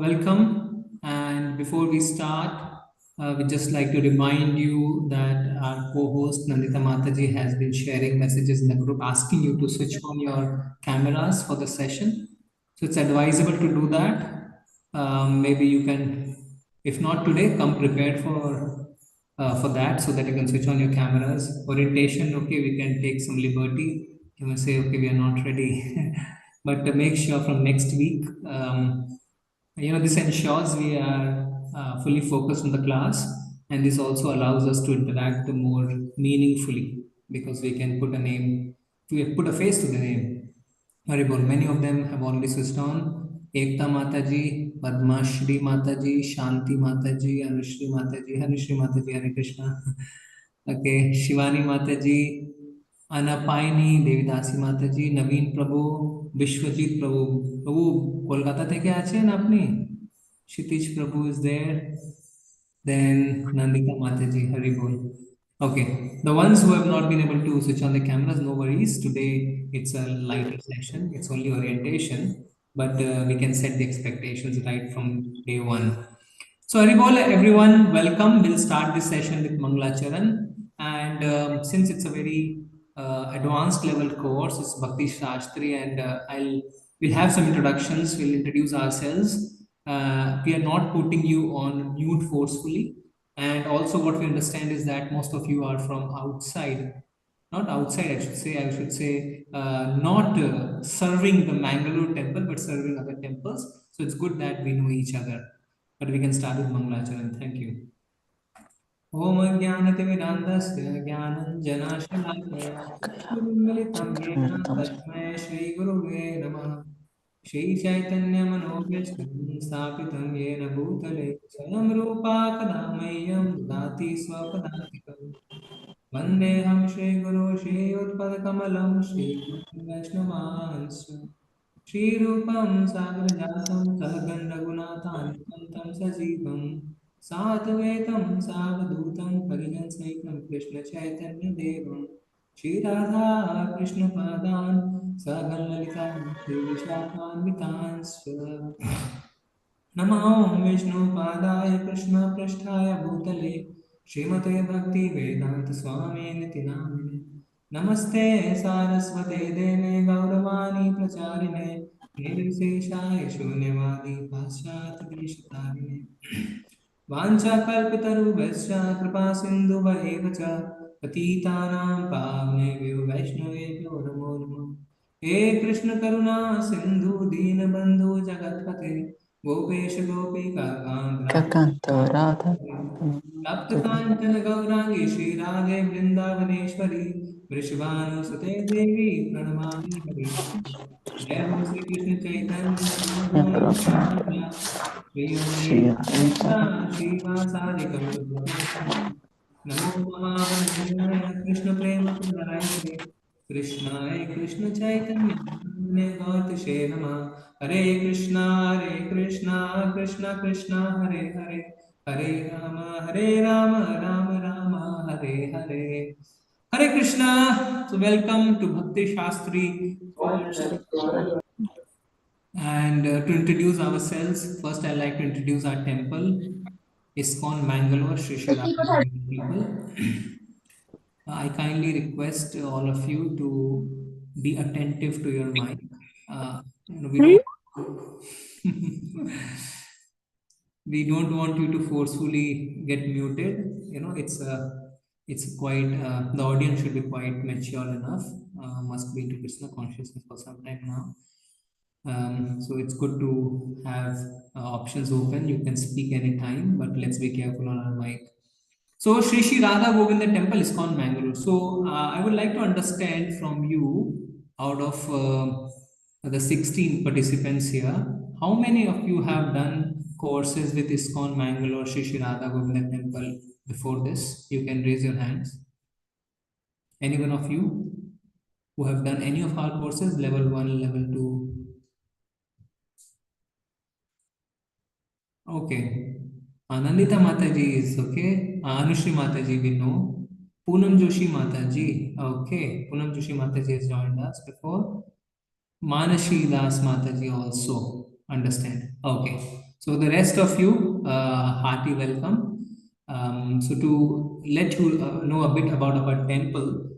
welcome. And before we start, we'd just like to remind you that our co-host Nandita Mataji has been sharing messages in the group asking you to switch on your cameras for the session. So it's advisable to do that. Maybe you can, if not today, come prepared for that so that you can switch on your cameras. Orientation, okay, we can take some liberty. You may say, okay, we are not ready. But make sure from next week, this ensures we are fully focused on the class, and this also allows us to interact more meaningfully because we can put a name, we put a face to the name. Haribol, many of them have already switched on. Ekta Mataji, Padmashri Mataji, Shanti Mataji, Anushri Mataji, Hanushri Mataji, Hare Krishna. Okay, Shivani Mataji, Anapaini, Devidasi Mataji, Naveen Prabhu, Vishwajit Prabhu. Prabhu, Kolkata থেকে আছেন আপনি? Kshitij Prabhu is there. Then Nandita Mataji, Haribol. Okay, the ones who have not been able to switch on the cameras, no worries. Today it's a lighter session. It's only orientation, but we can set the expectations right from day one. So Haribol, everyone, welcome. We'll start this session with Mangalacharan. And since it's a very advanced level course, it's Bhakti Shastri, and we'll have some introductions. We'll introduce ourselves. We are not putting you on mute forcefully. And also, what we understand is that most of you are from outside, not outside, I should say, not serving the Mangalore temple, but serving other temples. So it's good that we know each other. But we can start with Mangalacharan. Thank you. Om Jnanatimirandasya Jnananjanashalakaya Gurumilitam Yena Tasmai Shri Guruve Namah Shri Chaitanya Manobhyastam Sthapitam Yena Bhutale Swayam Rupa Kadamayyam Dati Swapadantikam Vandeham Shri Guru Shri Utpadakamalam Shri Vaishnavansya Shri Rupam Sagrajatam Sahaganda Gunatanitam Tam Sajivam Sadhvetam Savadutam Parihansaitam Krishna Chaitanya Devam Shri Radha Krishna Padan Sagalalitam Shri Vishakhanvitan Namo Vishnu Padaya Krishna Prasthaya Bhutale Srimate Bhakti Vedanta Swami Niti Namine Namaste Saraswate Deve Gauravani Pracharine Nirvishesha Shunyavadi Paschat Deshatarine Vanchakalpitarubhascha Kripa Sindhuvaiva cha Patitanam Pavnebhyo Vaishnavebhyo Namo Namo He Krishna Karuna Sindhu Deenabandhu Jagatpate Gopesh Gopika Kakanta Radha Taptakanchana Gaurangi Shri Radhe Vrindavaneshwari Vrishabhanusute Devi Pranamami Hari Jai Bol Shri Krishna Chaitanya Shri Advaita Shri Vasadi Gaura Namo Namaha Krishna Prema Pradayate Krishna Krishna Chaitanya Gauteshe Nama Hare Krishna Krishna Krishna Hare Hare Hare Rama Rama Rama Hare Hare Hare Krishna. So welcome to Bhakti Shastri course. And to introduce ourselves, first I'd like to introduce our temple, ISKCON Mangalore, Sri Sri Radha temple. I kindly request all of you to be attentive to your mic. We don't we don't want you to forcefully get muted. It's quite the audience should be quite mature enough. Must be into Krishna consciousness for some time now. So it's good to have options open. You can speak anytime, but let's be careful on our mic. So Sri Sri Radha Govinda Temple ISKCON Mangalore. So I would like to understand from you, out of the 16 participants here, how many of you have done courses with ISKCON Mangalore Sri Sri Radha Govinda Temple before this? You can raise your hands. Any one of you who have done any of our courses, level 1, level 2? Okay. Anandita Mataji is okay. Anushri Mataji we know. Poonam Joshi Mataji. Okay. Poonam Joshi Mataji has joined us before. Manashi Das Mataji also. Understand. Okay. So So the rest of you, hearty welcome. So to let you know a bit about our temple,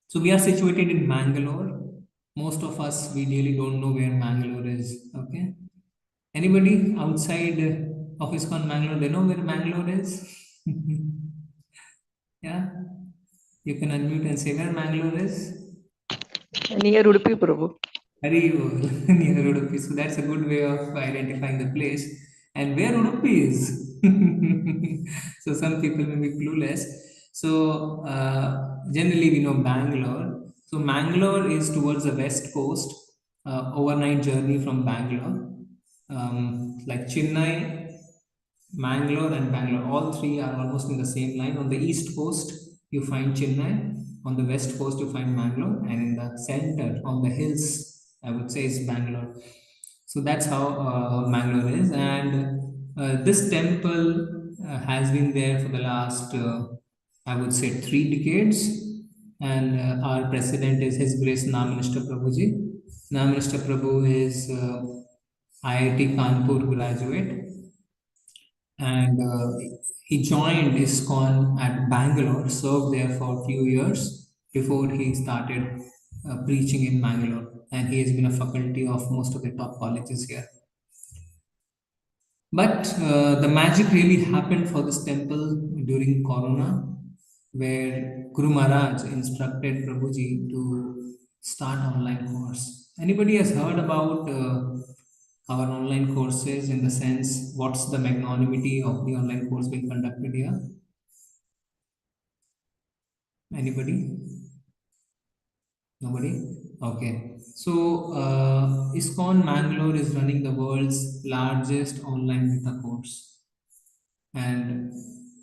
so we are situated in Mangalore. Most of us, we really don't know where Mangalore is. Okay. Anybody outside of ISKCON Mangalore, they know where Mangalore is? Yeah. You can unmute and say where Mangalore is. Near Udupi, Prabhu. Very near Udupi. So that's a good way of identifying the place. And where Udupi is. So some people may be clueless. So generally we know Bangalore. So Mangalore is towards the west coast. Overnight journey from Bangalore. Like Chennai, Mangalore and Bangalore, all three are almost in the same line. On the east coast, you find Chennai. On the west coast, you find Mangalore, and in the center, on the hills, I would say is Bangalore. So that's how Mangalore is, and this temple has been there for the last, I would say, 3 decades. And our president is His Grace Nam Minister Prabhuji. Nam Minister Prabhu is IIT Kanpur graduate, and he joined ISKCON at Bangalore, served there for a few years before he started preaching in Bangalore. And he has been a faculty of most of the top colleges here. But the magic really happened for this temple during Corona, where Guru Maharaj instructed Prabhuji to start online course. Anybody has heard about our online courses, in the sense what's the magnanimity of the online course being conducted here? Anybody? Nobody? Okay. So ISKCON Mangalore is running the world's largest online Gita course, and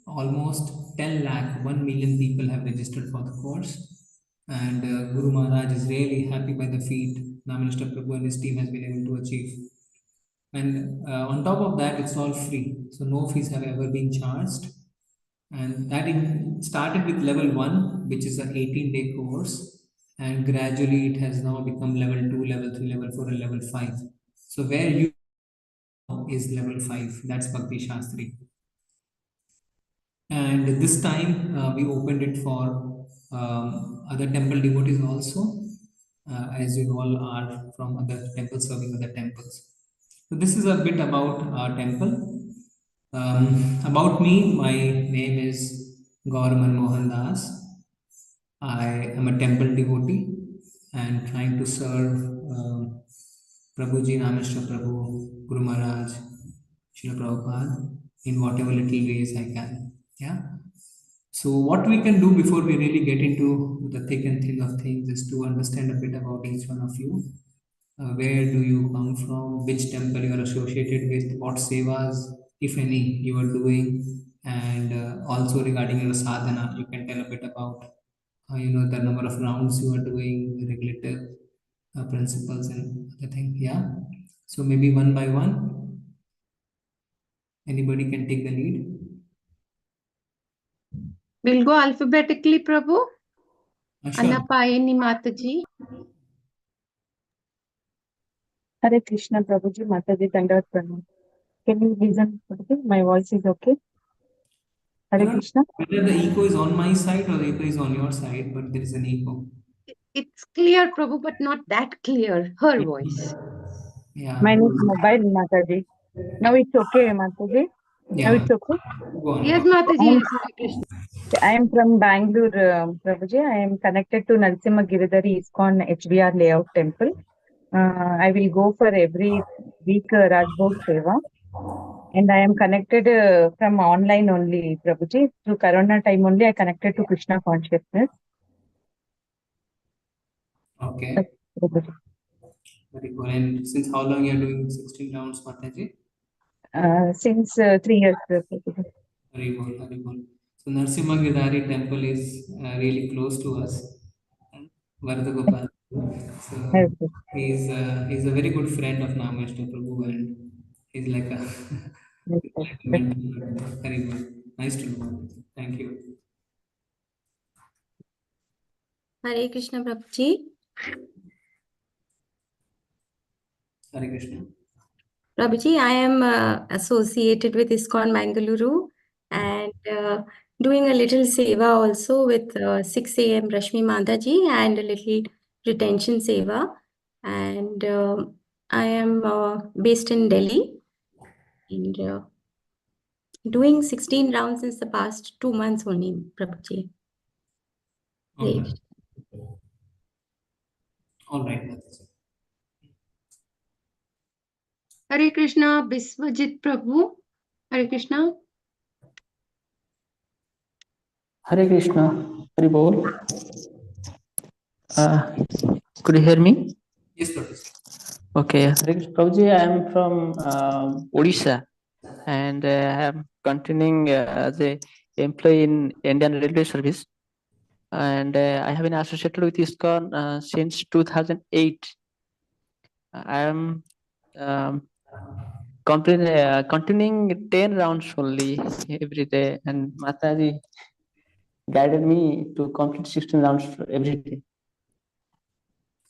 almost 10 lakh, 1 million people have registered for the course. And Guru Maharaj is really happy by the feat Nam Minister Prabhu and his team has been able to achieve. And on top of that, it's all free. So no fees have ever been charged. And that started with level 1, which is an 18-day course. And gradually it has now become level 2, level 3, level 4, and level 5. So where you is level 5, that's Bhakti Shastri. And this time we opened it for other temple devotees also, as you all are from other temples, serving other temples. So this is a bit about our temple. About me, my name is Gauraman Mohan Das. I am a temple devotee and trying to serve Prabhuji, Nameshwar Prabhu, Guru Maharaj, Srila Prabhupada in whatever little ways I can. Yeah. So what we can do before we really get into the thick and thin of things is to understand a bit about each one of you. Where do you come from? Which temple you are associated with? What sevas, if any, you are doing? And also regarding your sadhana, you can tell a bit about the number of rounds you are doing, the regulative principles and other thing. Yeah. So maybe one by one, anybody can take the lead. We'll go alphabetically, Prabhu. Sure. Anapayini Mataji. Hare Krishna, Prabhuji, Mataji, Dandavat Pranam. Can you listen? My voice is okay. Hare Krishna. Whether the echo is on my side or the echo is on your side, but there is an echo. It's clear, Prabhu, but not that clear. Her voice. Yeah. Mine is mobile, Mataji. Now it's okay, Mataji. Now Yeah. it's okay. Go on. Yes, Mataji. Yes, Hare Krishna. I am from Bangalore, Prabhuji. I am connected to Narasimha Giridhari ISKCON HDR Layout Temple. I will go for every week Rajbhog Seva. And I am connected from online only, Prabhuji. Through Corona time only, I connected to Krishna consciousness. Okay. Prabhuji. Very cool. And since how long you are doing 16 rounds, Mataji? Since 3 years, Prabhuji. Very good, very good. So Narasimha Giridhari temple is really close to us, Varadagopal. So Yes, he's a very good friend of Nameshwar Prabhu, and he's like a, yes, he's yes, like a yes. mentor. Very good. Nice to know. Thank you. Hare Krishna Prabhuji. Hare Krishna. Prabhuji, I am associated with ISKCON Mangaluru and doing a little seva also with 6 a.m. Rashmi Mandaji and a little retention seva. And I am based in Delhi and doing 16 rounds since the past 2 months only, Prabhuji. All Great. right. All right, Mataji. Hare Krishna, Biswajit Prabhu. Hare Krishna. Hare Krishna, Hare Bol. Could you hear me? Yes, Prabhuji. Okay, Hare Krishna. Prabhuji, I am from Odisha and I am continuing as a employee in Indian Railway Service. And I have been associated with ISKCON since 2008. I am continuing 10 rounds only every day, and Mataji guided me to complete 16 rounds every day.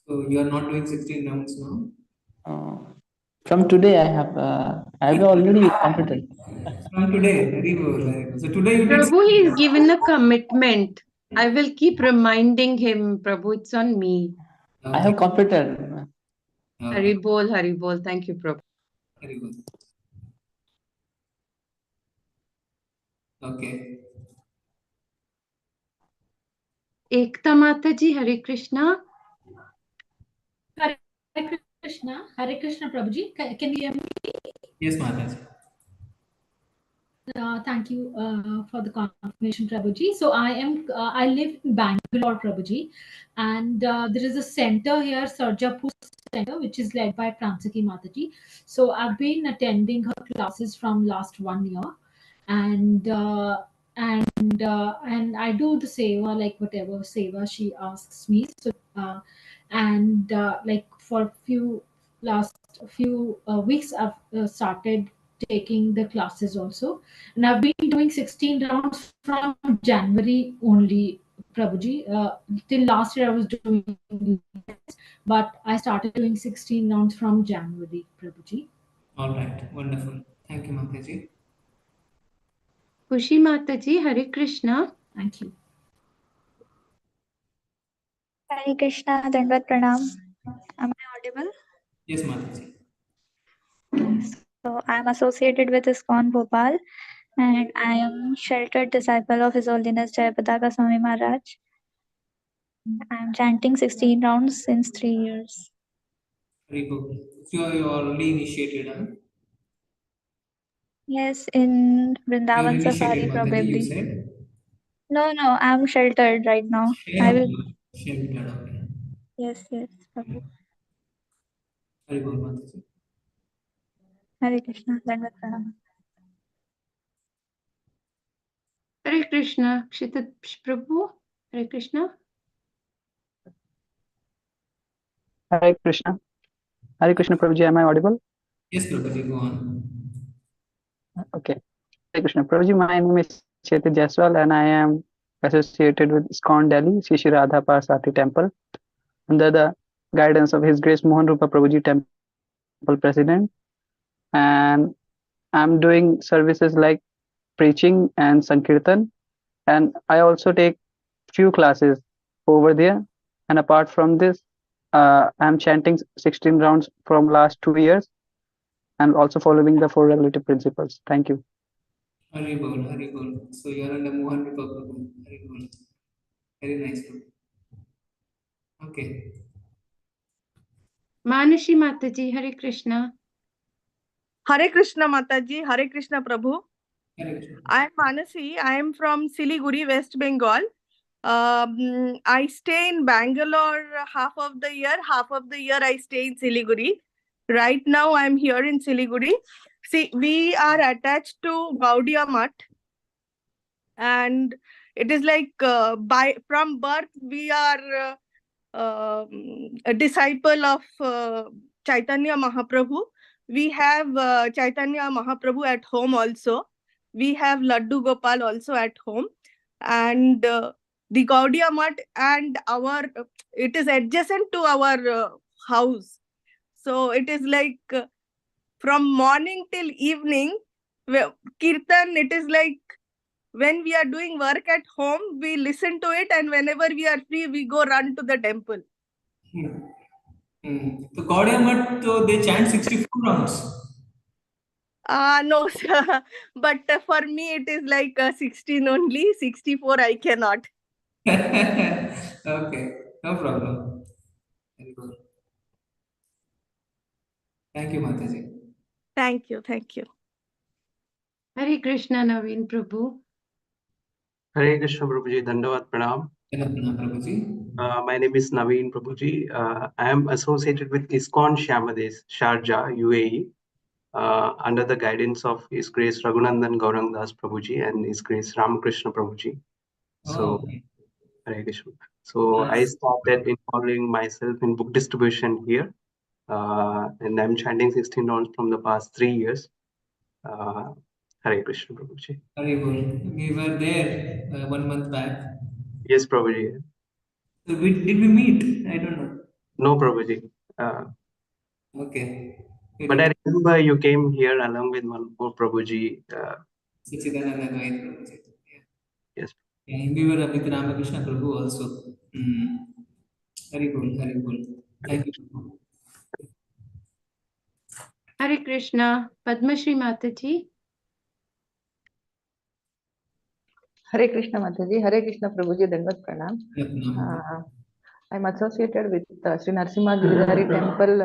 So you are not doing 16 rounds now? From today, I have already completed. From today, very good, very good. So today you did Prabhu, 16 he is rounds. given a commitment. I will keep reminding him, Prabhu, it's on me. I have completed. Okay, Hari Bol. Thank you, Prabhu. very good. Okay. Ekta Mataji, Hare Krishna. Hare Hare Krishna Prabhuji. Can you hear me? Yes, Mataji. Thank you for the confirmation, Prabhuji. So I live in Bangalore, Prabhuji, and there is a center here, Sarjapur Center, which is led by Pransaki Mataji. So I've been attending her classes from last 1 year, and I do the seva, like whatever seva she asks me. So like for last few weeks, I've started taking the classes also, and I've been doing 16 rounds from January only, Prabhuji. Till last year I was doing less, but I started doing 16 rounds from January, Prabhuji. All right, wonderful. Thank you, Mataji. Kushi Mataji, Hare Krishna. Thank you. Hare Krishna, Dandavat Pranam. Am I audible? Yes, Mataji. So I am associated with ISKCON Bhopal and I am sheltered disciple of His Holiness Jayapataka Swami Maharaj. I am chanting 16 rounds since 3 years. Very good. So you already initiated, huh? Yes, in You're Vrindavan initiated, Safari Mataji, you probably. said? No, I am sheltered right now. I will. Sheltered, okay. Yes, Prabhu. Very good, Mataji. Hare Krishna, Dandavat Pranam. Hare Krishna, Kshita Prabhu. Hare Krishna. Hare Krishna. Hare Krishna, Prabhuji, am I audible? Yes, Prabhuji, go on. Okay. Hare Krishna, Prabhuji, my name is Chetan Jaiswal and I am associated with ISKCON Delhi, Shri Shri Radha Parsati Temple, under the guidance of His Grace Mohan Rupa Prabhuji Temple President. And I'm doing services like preaching and Sankirtan. And I also take few classes over there. And apart from this, I'm chanting 16 rounds from last 2 years and also following the 4 relative principles. Thank you. Hari Bol, Hari Bol. So you're under Mohan Rupa Prabhu. Hari Bol. Very nice. Okay. Manashi Mataji, Hare Krishna. Hare Krishna Mataji, Hare Krishna Prabhu. Hare Krishna. I am Manasi. I am from Siliguri, West Bengal. I stay in Bangalore half of the year I stay in Siliguri. Right now I am here in Siliguri. See, we are attached to Gaudiya Mutt, and it is like from birth we are a disciple of Chaitanya Mahaprabhu. We have Chaitanya Mahaprabhu at home also. We have Laddu Gopal also at home. And the Gaudiya Mutt and it is adjacent to our house. So it is like from morning till evening. Kirtan, it is like when we are doing work at home, we listen to it, and whenever we are free, we go run to the temple. So Gaudiya Math, so they chant 64 rounds. No, sir. But for me, it is like 16 only. 64, I cannot. Okay, no problem. Very good. Thank you, Mataji. Thank you. Thank you. Hare Krishna, Naveen Prabhu. Hare Krishna Prabhuji, Dandavat Pranam. My name is Naveen Prabhuji. I am associated with ISKCON Shyamades, Sharjah, UAE, under the guidance of His Grace Raghunandan Gaurang Das Prabhuji and His Grace Ramakrishna Prabhuji. So, Hare Krishna. So I started involving myself in book distribution here, and I'm chanting 16 rounds from the past 3 years. Hare Krishna Prabhuji. Very good. We were there 1 month back. Yes, Prabhuji. So did we meet? I don't know. No, Prabhuji. Okay. But I remember you came here along with one more Prabhuji. Sachidananda Prabhuji. Yes. Yeah, we were with Ramakrishna Prabhu also. Very good, very good. Thank you. Hare Krishna, Padmashri Mataji. Hare Krishna Mataji, Hare Krishna Prabhuji, Dandavat Pranam. I'm associated with Sri Narasimha Giridhari Temple,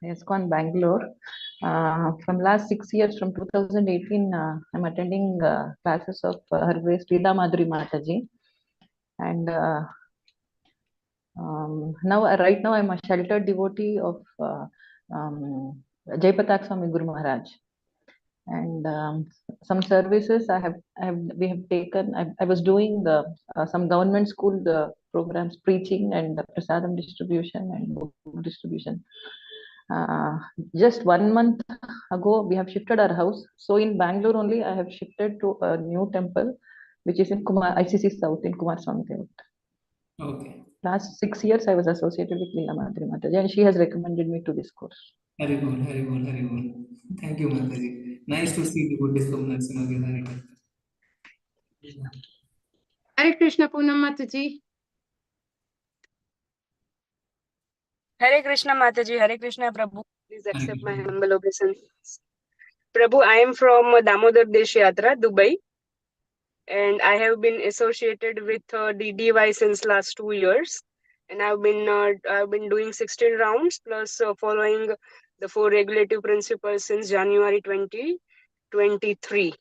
ISKCON Bangalore. From last 6 years, from 2018, I'm attending classes of Her Grace Sridhar Madhuri Mataji. And right now, I'm a sheltered devotee of Jaipatak Swami Guru Maharaj. And some services we have taken. I was doing some government school programs, preaching and prasadam distribution and book distribution. Just 1 month ago, we have shifted our house. So in Bangalore only, I have shifted to a new temple, which is in ICC South in Kumaraswamy Temple. Okay. Last 6 years, I was associated with Leela Madhuri Mataji, and she has recommended me to this course. Very good, very good, very good. Thank you, Mataji. Nice to see the good from Narasimha Giridhari. Hare Krishna, Poonam Mataji. Hare Krishna Mataji, Hare Krishna Prabhu. Please accept my humble obeisance. Prabhu, I am from Damodar Desh Yatra, Dubai. And I have been associated with DDY since last 2 years. And I've been doing 16 rounds plus following the 4 regulative principles since January 2023.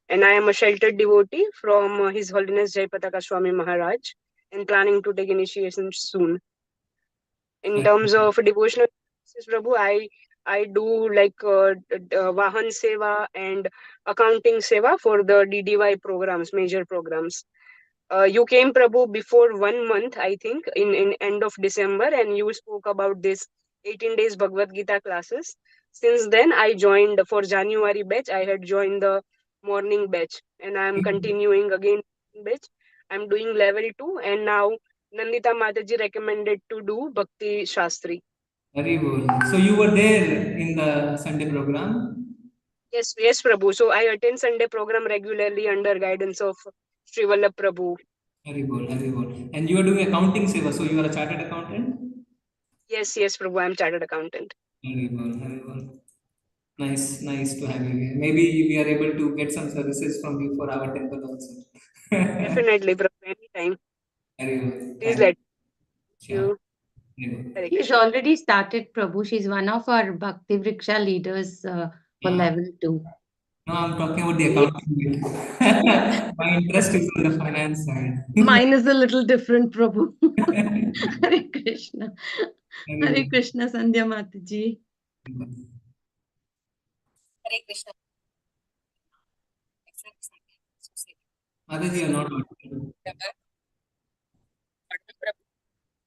And I am a sheltered devotee from His Holiness Jayapataka Swami Maharaj and planning to take initiation soon. In terms of devotional practices, Prabhu, I do like Vahan Seva and accounting Seva for the DDY programs, major programs. You came, Prabhu, before 1 month, I think, in end of December, and you spoke about this 18 days Bhagavad Gita classes. Since then, I joined for January batch. I had joined the morning batch, and I am continuing again batch. I'm doing level 2, and now Nandita Mataji recommended to do Bhakti Shastri. Very good. So you were there in the Sunday program? Yes, Prabhu. So I attend Sunday program regularly under guidance of Sri Vallabh Prabhu. Very good, very good. And you are doing accounting seva, so you are a chartered accountant? Yes, Prabhu. I'm chartered accountant. Very good, very good. Nice to have you here. Maybe we are able to get some services from you for our temple also. Definitely, Prabhu. Anytime. Very good. Please let you. She's already started, Prabhu. She's one of our Bhakti Vriksha leaders for level 2. No, I'm talking about the accounting bit. My interest is on the finance side. Mine is a little different, Prabhu. Hare Krishna. Hare Krishna, Sandhya Mataji. Hare Krishna. Mataji, you are not audible.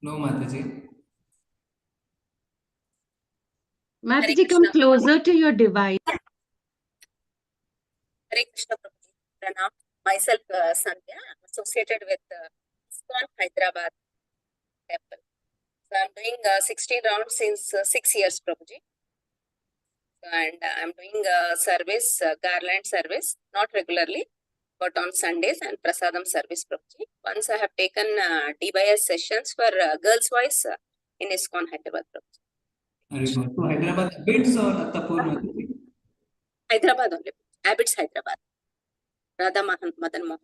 No, Mataji. Mataji, come closer to your device. Hare Krishna Prabhuji. Pranam. Myself, Sandhya. I'm associated with ISKCON Hyderabad Temple. So I'm doing 16 rounds since 6 years, Prabhuji. And I'm doing service, garland service, not regularly, but on Sundays, and prasadam service, Prabhuji. Once I have taken DYS sessions for girls' voice in ISKCON Hyderabad, Prabhuji. Very good. So Hyderabad Abits or Attapur, Mataji? Hyderabad only. Abbots Hyderabad. Radha Madan Mohan.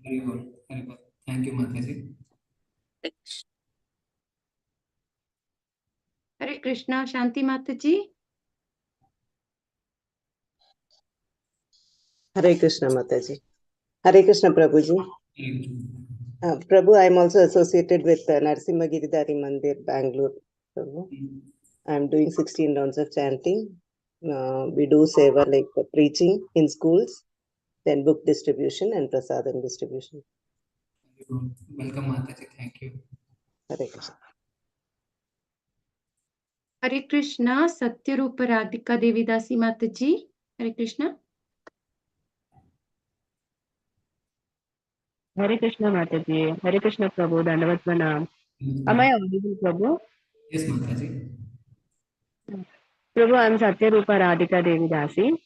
Very good. Very good. Thank you, Mataji. Hare Krishna, Shanti Mataji. Hare Krishna Mataji. Hare Krishna Prabhuji. Prabhu, I am also associated with Narasimha Giridhari Mandir, Bangalore. I am doing 16 rounds of chanting. We do seva like preaching in schools, then book distribution and prasadam distribution. Welcome, Mataji. Thank you. Hare Krishna. Hare Krishna, Satyarupa Radhika Devidasi Mataji. Hare Krishna. Hare Krishna Mataji. Hare Krishna Prabhu. Dandavat Pranam. Am I audible, Prabhu? Yes, Mataji. Prabhu, I am Satyarupa Radhika Devidasi.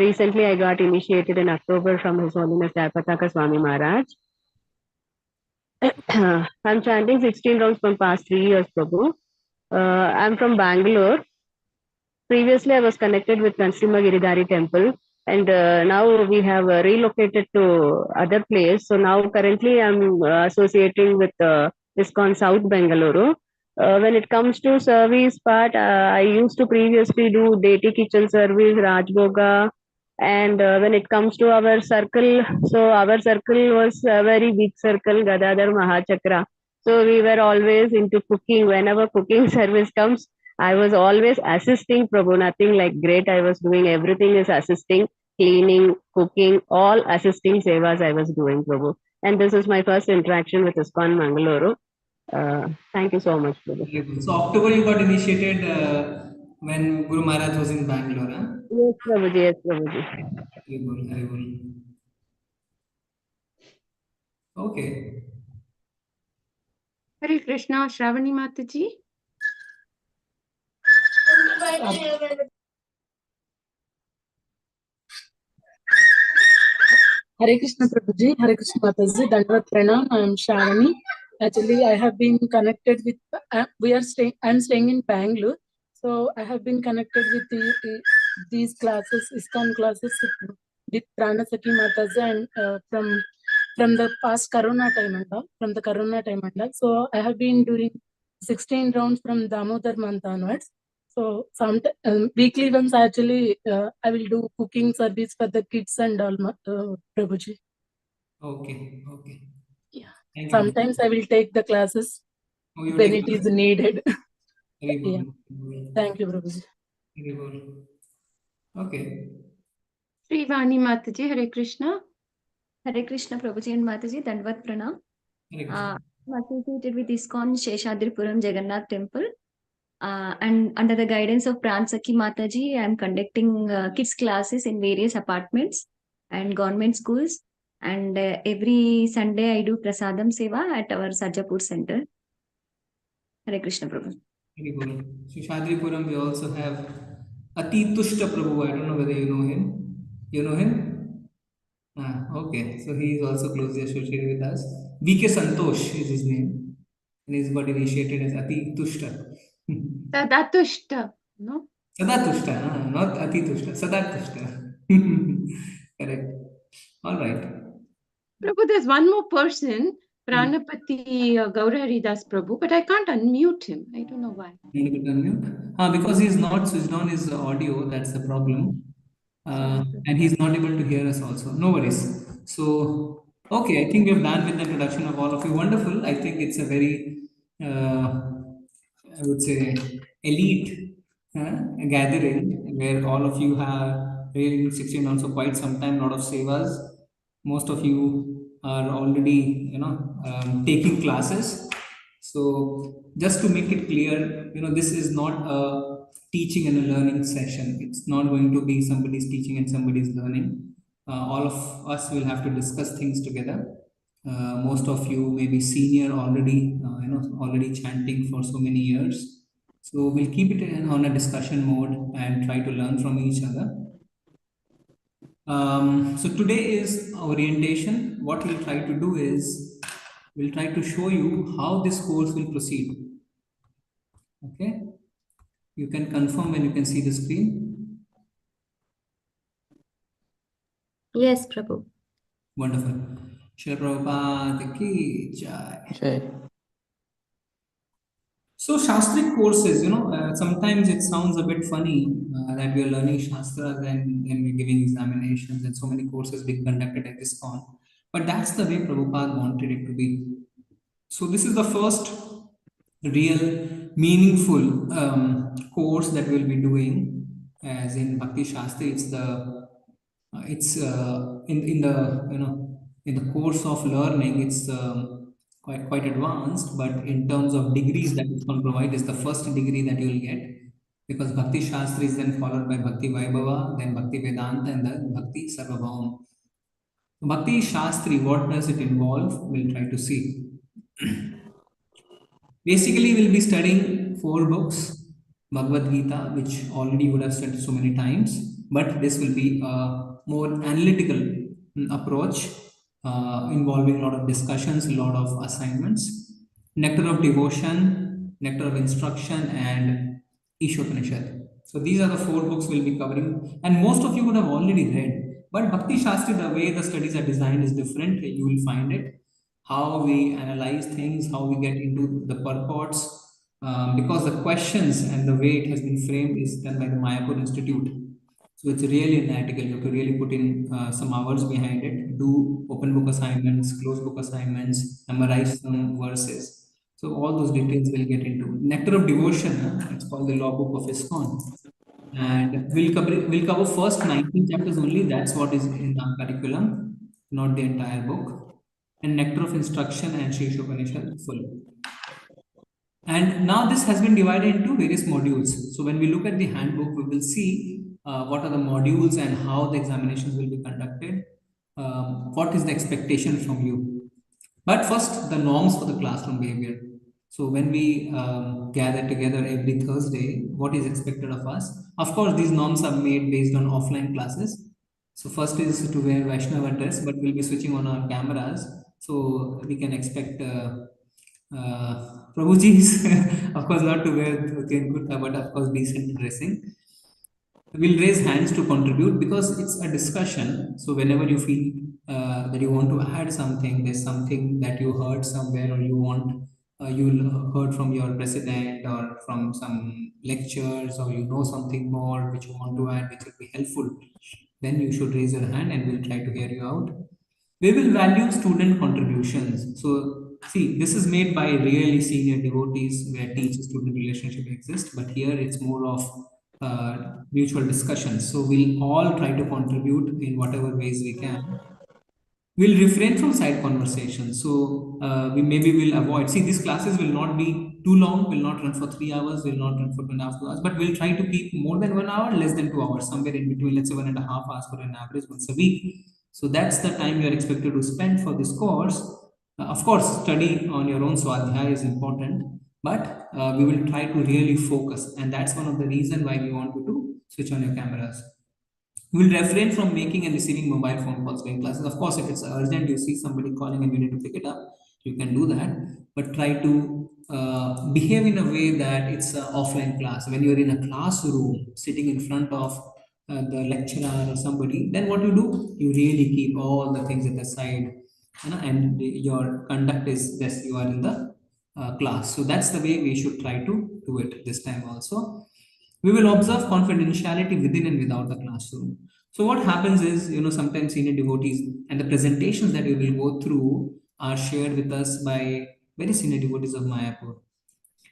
Recently, I got initiated in October from His Holiness Jayapataka Swami Maharaj. I'm chanting 16 rounds from past 3 years, Prabhu. I'm from Bangalore. Previously, I was connected with Narasimha Giridhari temple, and now we have relocated to other place. So now currently I'm associating with ISKCON South Bengaluru. When it comes to service part, I used to previously do deity kitchen service, Rajboga, and when it comes to our circle, so our circle was a very big circle, Gadadhar Mahachakra. So we were always into cooking. Whenever cooking service comes, I was always assisting, Prabhu, nothing like great. I was doing everything is assisting, cleaning, cooking, all assisting sevas I was doing, Prabhu. And this is my first interaction with ISKCON Mangaluru. Thank you so much, Prabhu. So October you got initiated when Guru Maharaj was in Bangalore, huh? Yes, Prabhuji. Yes, Prabhuji. Very good, very good. Okay. Hare Krishna, Shravani Mataji. Hare Krishna Prabhuji, Hare Krishna Mataji, Dandavat Pranam. I am Shavani. Actually, I have been connected with, I'm staying in Bangalore. So I have been connected with these classes, ISKCON classes with Pranasaki Mataji and from the past Corona time and all, from the Corona time and all. So I have been doing 16 rounds from Damodar month onwards. So weekly once actually I will do cooking service for the kids and all, Prabhuji. Okay, okay. Yeah. Thank you. Sometimes I will take the classes when it is needed. Very good. Yeah. Thank you, Prabhuji. Very good. Okay. Srivani Mataji, Hare Krishna. Hare Krishna Prabhuji and Mataji, Dandavat Pranam. I'm associated with ISKCON Sheshadripuram Jagannath Temple. And under the guidance of Pransaki Mataji, I'm conducting kids classes in various apartments and government schools. And every Sunday I do Prasadam Seva at our Sajapur Center. Hare Krishna Prabhu. Very good. Sheshadripuram, we also have Ati Tushta Prabhu. I don't know whether you know him. You know him? Okay. So he is also closely associated with us. V.K. Santosh is his name. And he's got initiated as Ati Tushta. Sadatushta, no? Sadatushta, not Atitushta, Sadatushta. Correct. All right. Prabhu, there's one more person, Pranapati Gauraharidas Prabhu, but I can't unmute him. I don't know why. Because he's not switched on his audio, that's the problem. And he's not able to hear us also. No worries. So, okay, I think we've done with the introduction of all of you. Wonderful. I think it's a very I would say elite gathering where all of you have really 16 months for quite some time, lot of sevas. Most of you are already, taking classes. So just to make it clear, this is not a teaching and a learning session. It's not going to be somebody's teaching and somebody's learning. All of us will have to discuss things together. Most of you may be senior already, already chanting for so many years. So we'll keep it on a discussion mode and try to learn from each other. So today is orientation. What we'll try to do is, we'll try to show you how this course will proceed. Okay. You can confirm when you can see the screen. Yes, Prabhu. Wonderful. Srila Prabhupada ki jai. So Shastric courses, sometimes it sounds a bit funny that we are learning Shastras and then we're giving examinations and so many courses being conducted at ISKCON. But that's the way Prabhupada wanted it to be. So this is the first real meaningful course that we'll be doing, as in Bhakti Shastri. It's in the course of learning, it's quite advanced, but in terms of degrees that it's going to provide, is the first degree that you'll get, because Bhakti Shastri is then followed by Bhakti Vaibhava, then Bhakti Vedanta, and then Bhakti Sarvabhaum. Bhakti Shastri, what does it involve? We'll try to see. Basically, we'll be studying 4 books, Bhagavad Gita, which already you would have studied so many times, but this will be a more analytical approach involving a lot of discussions, a lot of assignments. Nectar of Devotion, Nectar of Instruction, and Ishopanishad. So these are the 4 books we'll be covering, and most of you would have already read. But Bhakti Shastri, the way the studies are designed is different. You will find it. How we analyze things, how we get into the purports, because the questions and the way it has been framed is done by the Mayapur Institute. So it's really analytical. You have to really put in some hours behind it, do open book assignments, closed book assignments, memorize some verses. So all those details we'll get into. Nectar of Devotion, it's called the law book of ISKCON. And we'll cover first 19 chapters only. That's what is in our curriculum, not the entire book. And Nectar of Instruction and Ishopanishad full. And now this has been divided into various modules. So when we look at the handbook, we will see what are the modules and how the examinations will be conducted. What is the expectation from you? But first, the norms for the classroom behavior. So when we gather together every Thursday, what is expected of us? Of course, these norms are made based on offline classes. So first is to wear Vaishnava dress, but we'll be switching on our cameras. So we can expect Prabhuji's, of course, not to wear dhoti and kurta, but of course decent dressing. We'll raise hands to contribute because it's a discussion. So whenever you feel that you want to add something, there's something that you heard somewhere, or you heard from your president or from some lectures, or something more which you want to add, which will be helpful, then you should raise your hand and we'll try to hear you out. We will value student contributions. So see, this is made by really senior devotees where teacher-student relationship exists, but here it's more of mutual discussions. So we'll all try to contribute in whatever ways we can. We'll refrain from side conversations. So we'll avoid. See, these classes will not be too long, will not run for 3 hours, will not run for 2.5 hours, but we'll try to keep more than 1 hour, less than 2 hours, somewhere in between, let's say 1.5 hours for an average once a week. So that's the time you're expected to spend for this course. Of course, study on your own swadhyaya is important, but we will try to really focus. And that's one of the reasons why we want you to switch on your cameras. We'll refrain from making and receiving mobile phone calls during classes. Of course, if it's urgent, you see somebody calling and you need to pick it up, you can do that. But try to behave in a way that it's an offline class. When you're in a classroom, sitting in front of the lecturer or somebody, then what you do? You really keep all the things at the side, and your conduct is just you are in the class. So that's the way we should try to do it this time also. We will observe confidentiality within and without the classroom. So what happens is, sometimes senior devotees and the presentations that we will go through are shared with us by very senior devotees of Mayapur.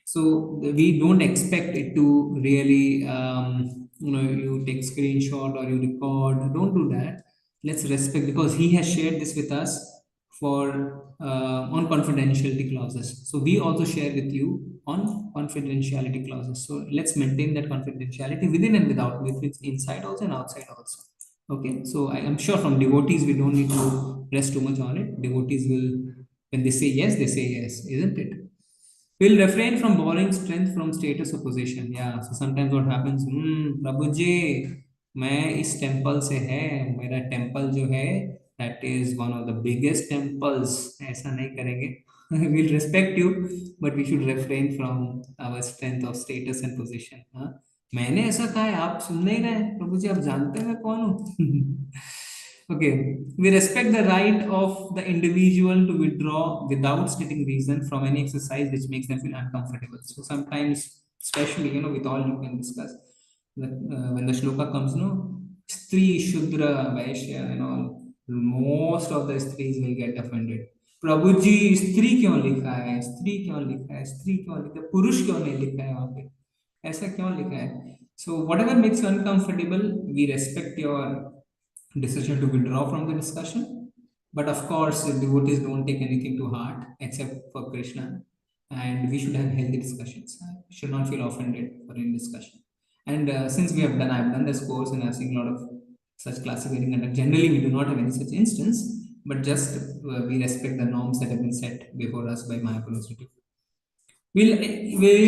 So we don't expect it to really, you take screenshot or you record. Don't do that. Let's respect, because he has shared this with us for on confidentiality clauses. So we also share with you on confidentiality clauses. So let's maintain that confidentiality within and without, with inside also and outside also. Okay, so I am sure from devotees we don't need to press too much on it. Devotees will, when they say yes, isn't it? We'll refrain from borrowing strength from status or position. Yeah. So sometimes what happens, Prabhuji, मैं इस temple से है, मेरा temple जो है, that is one of the biggest temples. ऐसा नहीं करेंगे. We'll respect you, but we should refrain from our strength of status and position. हाँ? मैंने ऐसा कहा है, आप सुन नहीं रहे हैं, प्रभु जी आप जानते हैं मैं कौन हूँ. Okay, we respect the right of the individual to withdraw without stating reason from any exercise which makes them feel uncomfortable. So sometimes, especially, with all you can discuss, when the shloka comes, Stri, Shudra, Vaishya, and all, most of the Stris will get offended. प्रभु जी स्त्री क्यों लिखा है, स्त्री क्यों लिखा है, स्त्री क्यों लिखा है, पुरुष क्यों नहीं लिखा है वहां पे, ऐसा क्यों लिखा है. So whatever makes you uncomfortable, we respect your decision to withdraw from the discussion. But of course, devotees don't take anything to heart except for Krishna. And we should have healthy discussions. Should not feel offended for any discussion. And since I've done this course and I've seen a lot of such classes getting conducted. Generally, we do not have any such instance, but just we respect the norms that have been set before us by Mayapur Institute. We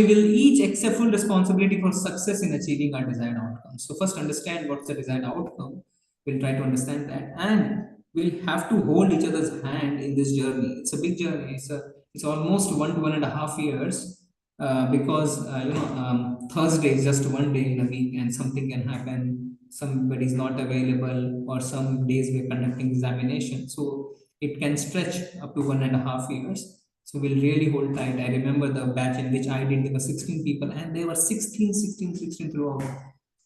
will each accept full responsibility for success in achieving our desired outcome. So first understand what's the desired outcome. We'll try to understand that, and we'll have to hold each other's hand in this journey. It's a big journey. It's almost 1 to 1.5 years because Thursday is just one day in a week, and something can happen. Somebody is not available, or some days we're conducting examination. So it can stretch up to 1.5 years. So we'll really hold tight. I remember the batch in which I did, there were 16 people, and there were 16 throughout.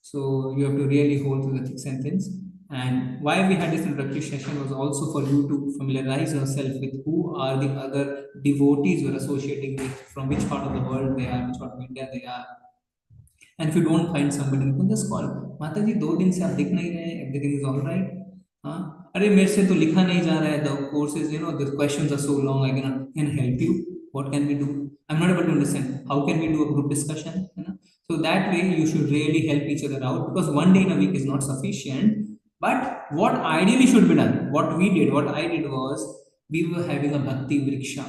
So you have to really hold to the thick and thins. And why we had this introductory session was also for you to familiarize yourself with who are the other devotees you are associating with, from which part of the world they are, which part of India they are. And if you don't find somebody, you can just call. Mataji, 2 दिन से आप दिख नहीं रहे, everything is all right. हाँ, अरे मेरे से तो लिखा नहीं जा रहा है. The courses, the questions are so long. I can help you. What can we do? I'm not able to understand. How can we do a group discussion? So that way you should really help each other out, because one day in a week is not sufficient. But what ideally should be done, what I did was, we were having a Bhakti Vriksha,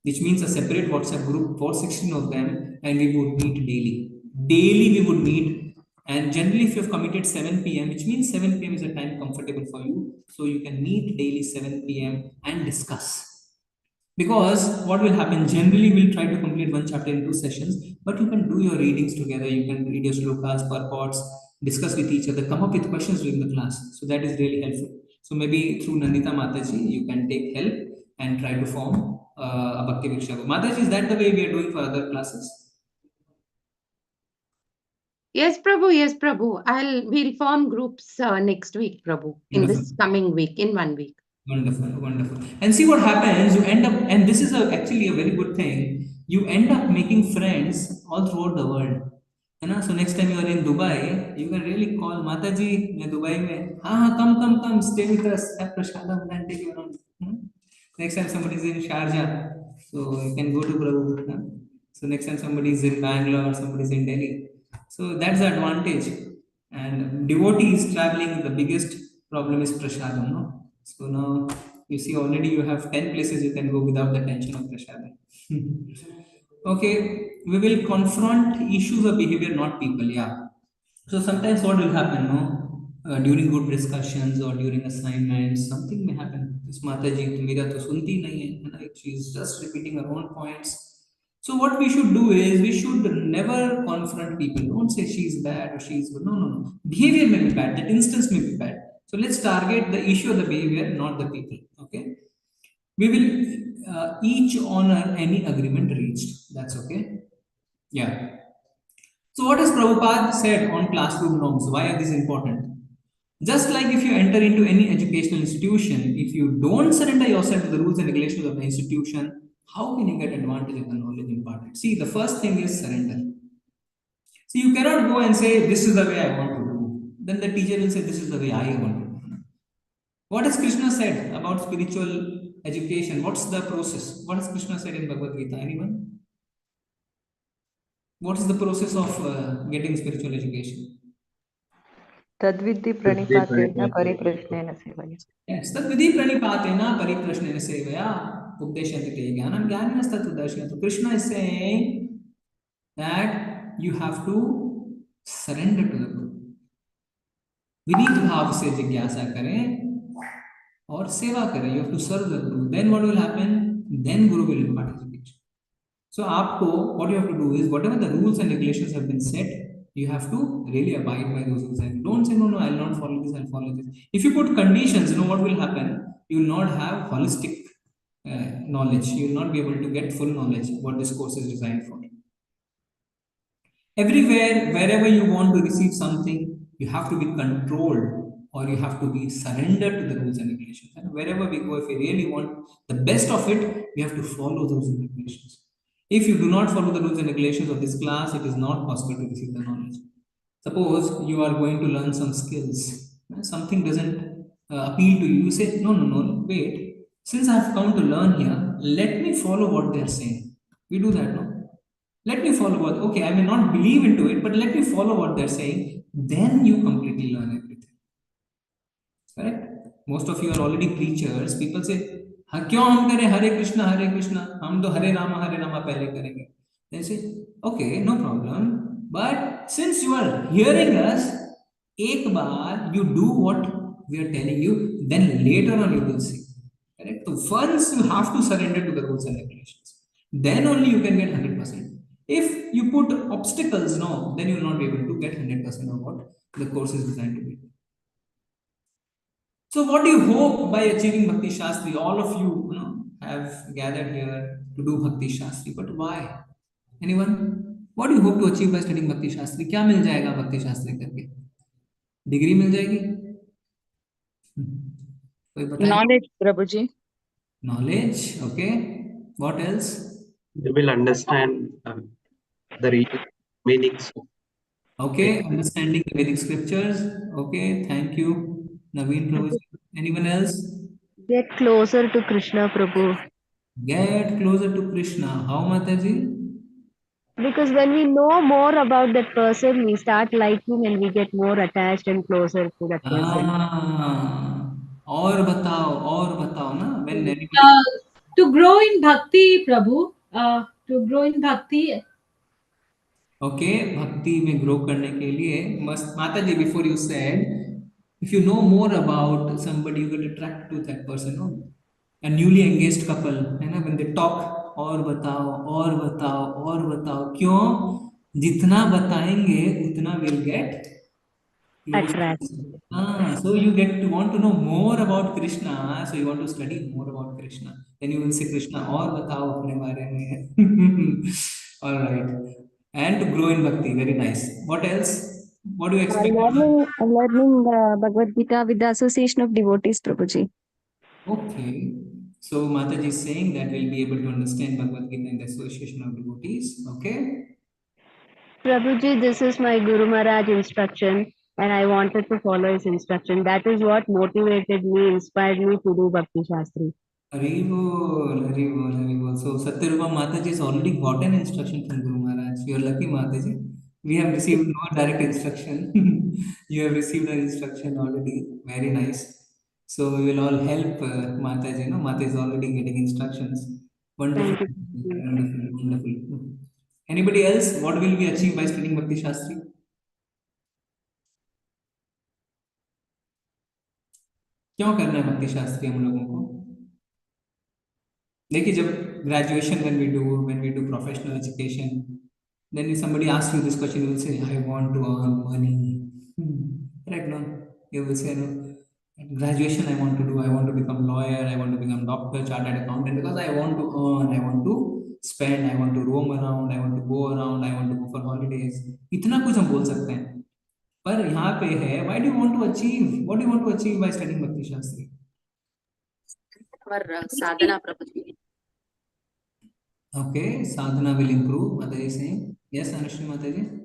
which means a separate WhatsApp group for 16 of them, and we would meet daily. Daily we would meet, and generally if you have committed 7 p.m., which means 7 p.m. is a time comfortable for you, so you can meet daily 7 p.m. and discuss. Because what will happen, generally we'll try to complete one chapter in 2 sessions, but you can do your readings together, you can read your shlokas, purports, discuss with each other, come up with questions during the class. So that is really helpful. So maybe through Nandita Mataji, you can take help and try to form a Bhakti Vriksha. Mataji, is that the way we are doing for other classes? Yes, Prabhu. We'll form groups next week, Prabhu, in this coming week, in 1 week. Wonderful. And see what happens, you end up, and this is actually a very good thing, you end up making friends all throughout the world. So next time you are in Dubai, you can really call Mataji, मैं Dubai में, come, stay with us, have prasadam and take you around. Next time somebody is in Sharjah, so you can go to Prabhu. So next time somebody is in Bangalore, somebody is in Delhi. So that's the advantage. And devotees traveling, the biggest problem is prasadam, no? So now you see already you have 10 places you can go without the tension of prasadam. Okay, we will confront issues of behavior, not people. Yeah. So sometimes what will happen, during group discussions or during assignments, something may happen. This Mataji, mera to sunti nahi hai, she's just repeating her own points. So what we should do is, we should never confront people. Don't say she's bad or she's good. No. Behavior may be bad. That instance may be bad. So let's target the issue of the behavior, not the people. Okay. We will each honor any agreement reached. That's okay. Yeah. So what has Prabhupada said on classroom norms? Why are these important? Just like if you enter into any educational institution, if you don't surrender yourself to the rules and regulations of the institution, how can you get advantage of the knowledge imparted? See, the first thing is surrender. See, you cannot go and say, this is the way I want to do. Then the teacher will say, this is the way I want to do. What has Krishna said about spiritual education? What's the process? What has Krishna said in Bhagavad Gita? Anyone? What is the process of getting spiritual education? Tadvidhi pranipatena pariprashnena sevaya. Yes, tadvidhi pranipatena pariprashnena sevaya. Updeshyante Jnanam Jnanastatu Darshyanatu. Krishna is saying that you have to surrender to the Guru. Vineet भाव से जिज्ञासा करें और सेवा करें. You have to serve the Guru. Then what will happen? Then Guru will impart education. So आपको what you have to do is whatever the rules and regulations have been set, you have to really abide by those rules and don't say no, I'll not follow this, I'll follow this. If you put conditions, what will happen? You will not have holistic knowledge. You will not be able to get full knowledge what this course is designed for. Everywhere, wherever you want to receive something, you have to be controlled or you have to be surrendered to the rules and regulations. And wherever we go, if we really want the best of it, we have to follow those regulations. If you do not follow the rules and regulations of this class, it is not possible to receive the knowledge. Suppose you are going to learn some skills, something doesn't appeal to you. You say, no, wait. Since I have come to learn here, let me follow what they are saying. We do that, no? Let me follow what, okay, I may not believe into it, but let me follow what they're saying. Then you completely learn everything. Correct? Most of you are already preachers. People say, क्यों हम करें Hare Krishna, हम तो Hare Rama पहले करेंगे. They say, okay, no problem. But since you are hearing us, एक बार you do what we are telling you, then later on you will see. Correct? So first you have to surrender to the rules and regulations. Then only you can get 100%. If you put obstacles, no, then you will not be able to get 100% of what the course is designed to be. So what do you hope by achieving Bhakti Shastri? All of you, have gathered here to do Bhakti Shastri, but why? Anyone? What do you hope to achieve by studying Bhakti Shastri? क्या मिल जाएगा Bhakti Shastri करके? Degree मिल जाएगी? कोई बताए? Knowledge, Prabhuji. Knowledge, okay. What else? They will understand the real meanings. Okay, understanding the Vedic scriptures. Okay, thank you, Naveen Prabhu. Anyone else? Get closer to Krishna, Prabhu. Get closer to Krishna. How, Mataji? Because when we know more about that person, we start liking and we get more attached and closer to that person. और बताओ ना. When anybody... To grow in bhakti, Prabhu, to grow in bhakti. Okay, bhakti में grow करने के लिए must Mataji, before you said, if you know more about somebody, you get attracted to that person, no? A newly engaged couple, है ना, when they talk, और बताओ, क्यों? जितना बताएंगे उतना will get attracted. So you get to want to know more about Krishna, so you want to study more about Krishna. Then you will say Krishna और बताओ अपने बारे में. All right. And to grow in bhakti, very nice. What else? What do you expect? Learning Bhagavad Gita with the association of devotees, Prabhuji. Okay. So Mataji is saying that we'll be able to understand Bhagavad Gita in the association of devotees. Okay. Prabhuji, this is my Guru Maharaj instruction and I wanted to follow his instruction. That is what motivated me, inspired me to do Bhakti Shastri. Haribol. So Satyarupa Mataji has already gotten instruction from Guru Maharaj. You are lucky, Mataji. We have received no direct instruction. You have received an instruction already. Very nice. So we will all help Mataji. No, Mata is already getting instructions. Wonderful. Wonderful. Anybody else? What will we achieve by studying Bhakti Shastri? क्यों करना है भक्ति शास्त्री हम लोगों को? देखिए जब graduation when we do professional education, then if somebody asks you this question, you will say, I want to earn money. Correct, no? You will say, no, graduation I want to become lawyer, I want to become doctor, chartered accountant, because I want to earn, I want to spend, I want to roam around, I want to go around, I want to go for holidays. इतना कुछ हम बोल सकते हैं. पर यहाँ पे है, why do you want to achieve? What do you want to achieve by studying Bhakti Shastri? For sadhana, Prabhuji. Okay, sadhana will improve. Mataji is saying. Yes, Anushri Mataji.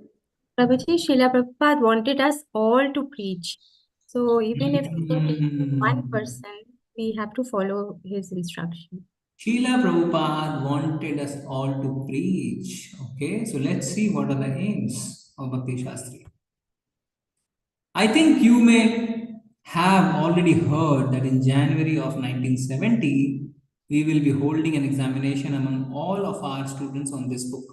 Prabhuji, Srila Prabhupada wanted us all to preach. So even if we can teach one person, we have to follow his instruction. Srila Prabhupada wanted us all to preach. Okay, so let's see what are the aims of Bhakti Shastri. I think you may have already heard that in January of 1970, we will be holding an examination among all of our students on this book.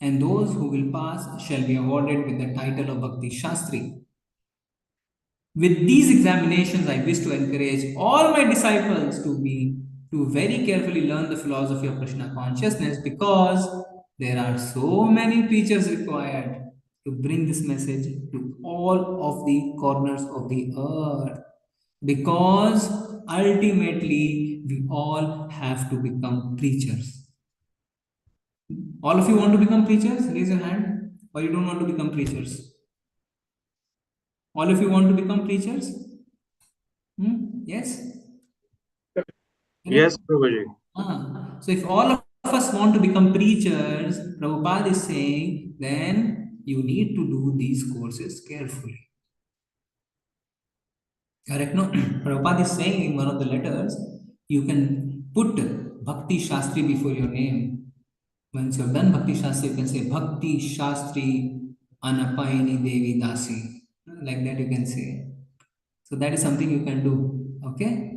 And those who will pass shall be awarded with the title of Bhakti Shastri. With these examinations, I wish to encourage all my disciples to very carefully learn the philosophy of Krishna consciousness, because there are so many preachers required to bring this message to all of the corners of the earth. Because ultimately, we all have to become preachers. All of you want to become preachers? Raise your hand. Or you don't want to become preachers? All of you want to become preachers? Yes? Yes, Prabhuji. So if all of us want to become preachers, Prabhupada is saying, then you need to do these courses carefully. Correct? No? Prabhupada is saying in one of the letters, you can put Bhakti Shastri before your name. Once you have done Bhakti Shastri, you can say Bhakti Shastri Anapayani Devi Dasi. Like that you can say. So that is something you can do. Okay?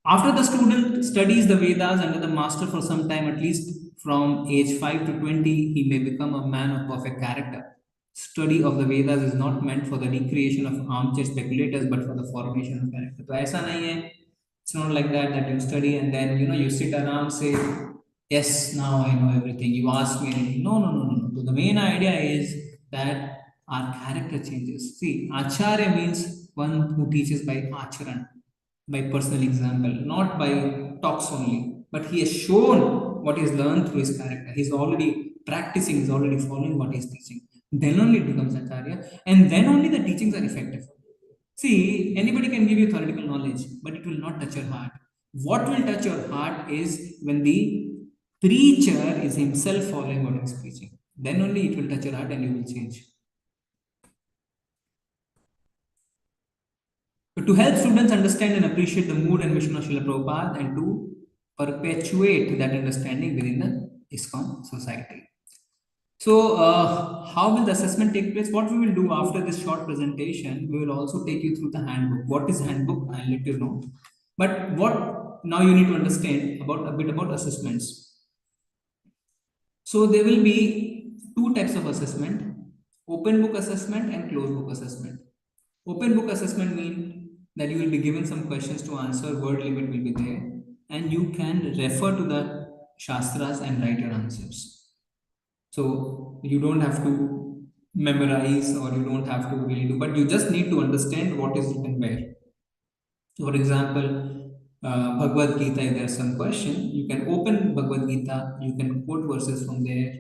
After the student studies the Vedas under the master for some time, at least from age 5 to 20, he may become a man of perfect character. Study of the Vedas is not meant for the recreation of armchair speculators, but for the formation of character. So aisa nahi hai. It's not like that you study and then you sit around, say, yes, now I know everything. You ask me anything. No. So the main idea is that our character changes. See, Acharya means one who teaches by Acharan, by personal example, not by talks only. But he has shown what he's learned through his character. He's already practicing, he's already following what he's teaching. Then only it becomes Acharya, and then only the teachings are effective. See, anybody can give you theoretical knowledge, but it will not touch your heart. What will touch your heart is when the preacher is himself following what he's preaching. Then only it will touch your heart and you will change. But to help students understand and appreciate the mood and mission of Srila Prabhupada and to perpetuate that understanding within the ISKCON society. So, how will the assessment take place? What we will do after this short presentation, we will also take you through the handbook. What is handbook? I'll let you know. But what now you need to understand about a bit about assessments. So there will be two types of assessment: open book assessment and closed book assessment. Open book assessment means that you will be given some questions to answer, word limit will be there, and you can refer to the Shastras and write your answers. So you don't have to memorize or you don't have to really do, but you just need to understand what is written where. So for example, Bhagavad Gita, if there's some question, you can open Bhagavad Gita, you can quote verses from there,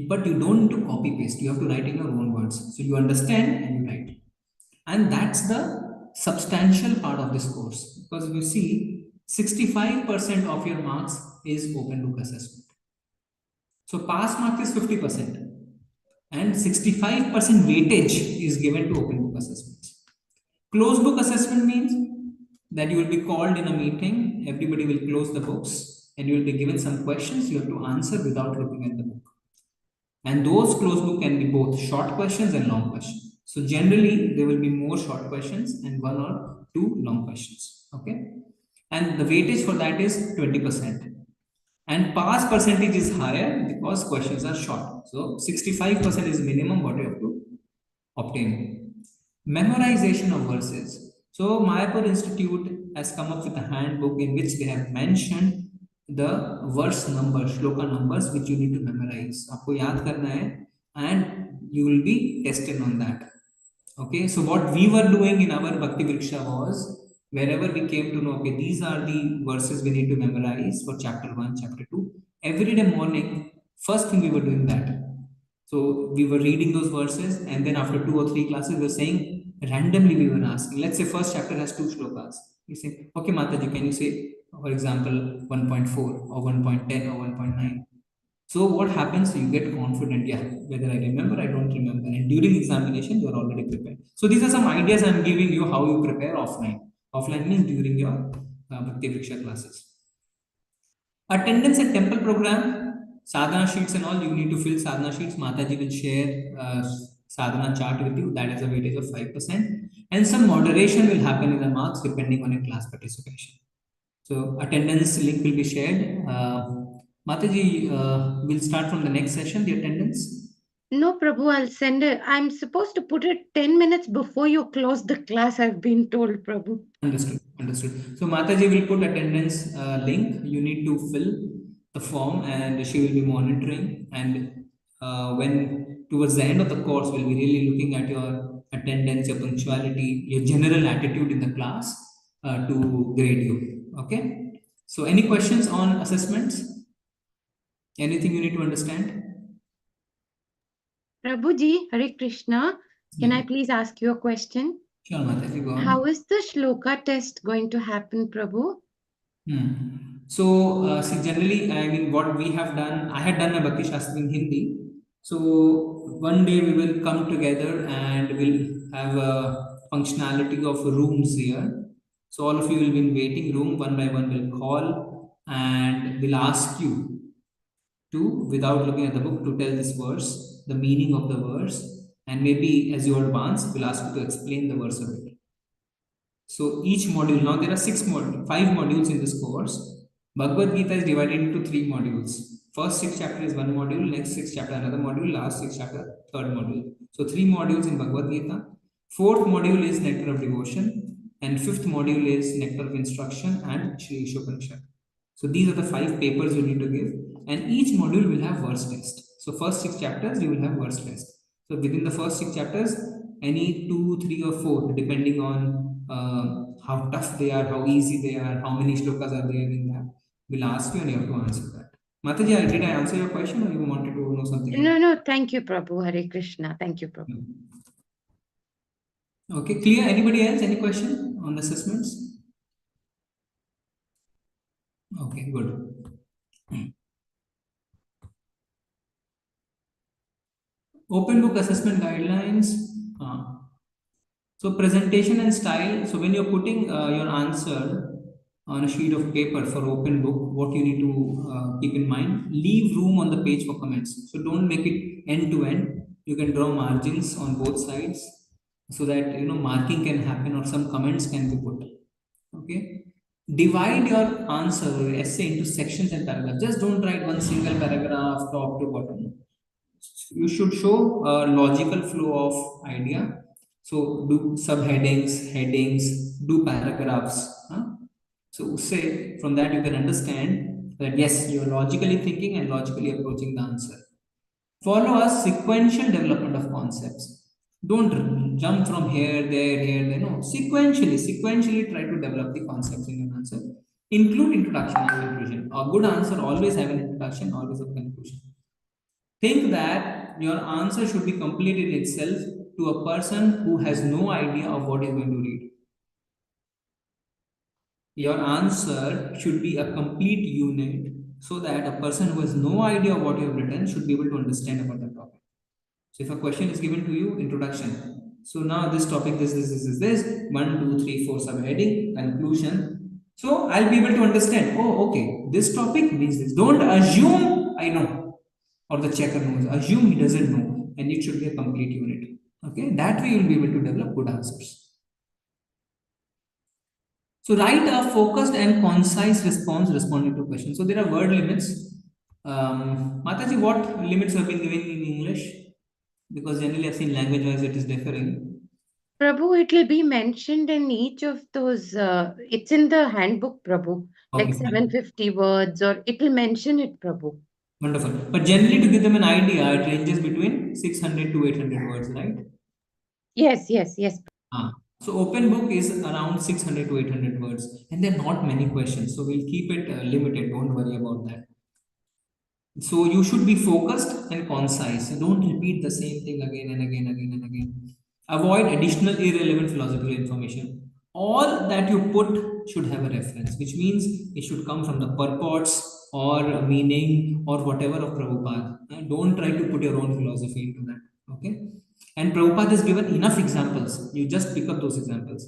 but you don't need to copy paste. You have to write in your own words. So you understand and you write. And that's the substantial part of this course, because you see 65% of your marks is open book assessment. So pass mark is 50% and 65% weightage is given to open book assessments. Closed book assessment means that you will be called in a meeting, everybody will close the books and you will be given some questions you have to answer without looking at the book. And those closed book can be both short questions and long questions. So generally there will be more short questions and 1 or 2 long questions. Okay. And the weightage for that is 20%. And pass percentage is higher because questions are short. So 65% is minimum what you have to obtain. Memorization of verses. So Mayapur Institute has come up with a handbook in which they have mentioned the verse numbers, shloka numbers, which you need to memorize. Aapko yaad karna hai, and you will be tested on that. Okay, so what we were doing in our Bhakti Vriksha was, wherever we came to know, okay, these are the verses we need to memorize for chapter 1, chapter 2. Every day morning, first thing we were doing that. So we were reading those verses, and then after 2 or 3 classes, we were saying, randomly we were asking, let's say first chapter has 2 shlokas. We say, okay, Mataji, can you say, for example, 1.4 or 1.10 or 1.9? So what happens? You get confident, yeah, whether I remember, I don't remember. And during examination, you are already prepared. So these are some ideas I'm giving you how you prepare offline. Offline means during your Bhakti Vriksha classes. Attendance at temple program, sadhana sheets and all, you need to fill sadhana sheets. Mataji will share sadhana chart with you. That is a weightage of 5%. And some moderation will happen in the marks depending on your class participation. So attendance link will be shared. Mataji, we'll start from the next session, the attendance. No, Prabhu, I'll send it. I'm supposed to put it 10 minutes before you close the class, I've been told, Prabhu. Understood. Understood. So Mataji will put attendance link. You need to fill the form and she will be monitoring. And when towards the end of the course, we'll be really looking at your attendance, your punctuality, your general attitude in the class to grade you. Okay. So any questions on assessments? Anything you need to understand? Prabhuji, Hare Krishna, can I please ask you a question? Sure, Mataji, go on. How is the shloka test going to happen, Prabhu? So, see, generally, I mean, what we have done, I had done my Bhakti Shastri in Hindi. So, one day we will come together and we'll have a functionality of rooms here. So, all of you will be in waiting room, one by one will call and we'll ask you to, without looking at the book, to tell this verse, the meaning of the verse, and maybe as you advance, we'll ask you to explain the verse a bit. So each module, now there are 5 modules in this course. Bhagavad Gita is divided into 3 modules. First 6 chapter is one module, next 6 chapter another module, last 6 chapter third module. So 3 modules in Bhagavad Gita. 4th module is Nectar of Devotion, and 5th module is Nectar of Instruction and Shri Ishopanishad. So these are the 5 papers you need to give, and each module will have verse test. So first 6 chapters you will have verse test. So within the first 6 chapters, any 2, 3 or 4, depending on how tough they are, how easy they are, how many shlokas are there in that, we'll ask you and you have to answer that. Mataji, did I answer your question or you wanted to know something else? No, thank you, Prabhu. Hare Krishna. Thank you, Prabhu. Okay, clear? Anybody else? Any question on assessments? Okay, good. Open book assessment guidelines. So presentation and style. So when you're putting your answer on a sheet of paper for open book, what you need to keep in mind, leave room on the page for comments. So don't make it end to end. You can draw margins on both sides so that marking can happen or some comments can be put. Okay. Divide your answer or your essay into sections and paragraphs. Just don't write one single paragraph top to bottom. You should show a logical flow of idea. So do subheadings, headings, do paragraphs. So say from that you can understand that yes, you are logically thinking and logically approaching the answer. Follow a sequential development of concepts. Don't jump from here, there. No, sequentially try to develop the concepts in your answer. Include introduction and conclusion. A good answer always have an introduction, always a conclusion. Think that your answer should be complete in itself to a person who has no idea of what is going to read. Your answer should be a complete unit so that a person who has no idea of what you have written should be able to understand about the topic. So if a question is given to you, introduction. So now this topic, this, 1, 2, 3, 4 subheading, conclusion. So I'll be able to understand, oh, okay, this topic means this. Don't assume I know or the checker knows. Assume he doesn't know, and it should be a complete unit. Okay, that way you'll be able to develop good answers. So write a focused and concise response responding to questions. So there are word limits. Mataji, what limits have been given in English? Because generally I've seen language-wise it is differing. Prabhu, it will be mentioned in each of those. It's in the handbook, Prabhu. Okay. Like 750 words, or it will mention it, Prabhu. Wonderful. But generally, to give them an idea, it ranges between 600 to 800 words, right? Yes. So open book is around 600 to 800 words, and there are not many questions. So we'll keep it limited. Don't worry about that. So you should be focused and concise. So don't repeat the same thing again and again. Avoid additional irrelevant philosophical information. All that you put should have a reference, which means it should come from the purports or meaning or whatever of Prabhupada. Don't try to put your own philosophy into that. Okay. And Prabhupada has given enough examples. You just pick up those examples.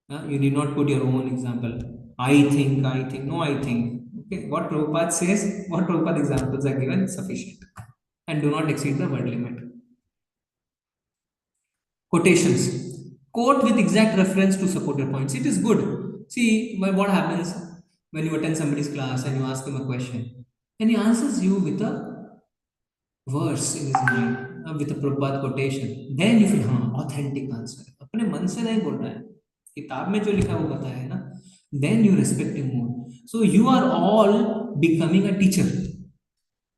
You need not put your own example. I think. No, I think. Okay, what Prabhupada says, what Prabhupada examples are given, sufficient. And do not exceed the word limit. Quotations. Quote with exact reference to support your points. It is good. See, what happens when you attend somebody's class and you ask him a question and he answers you with a verse in his mind, with a Prabhupada quotation. Then you feel, authentic answer. अपने मन से नहीं बोल रहा है, किताब में जो लिखा है वो बताया है ना. Then you respect him more. So you are all becoming a teacher.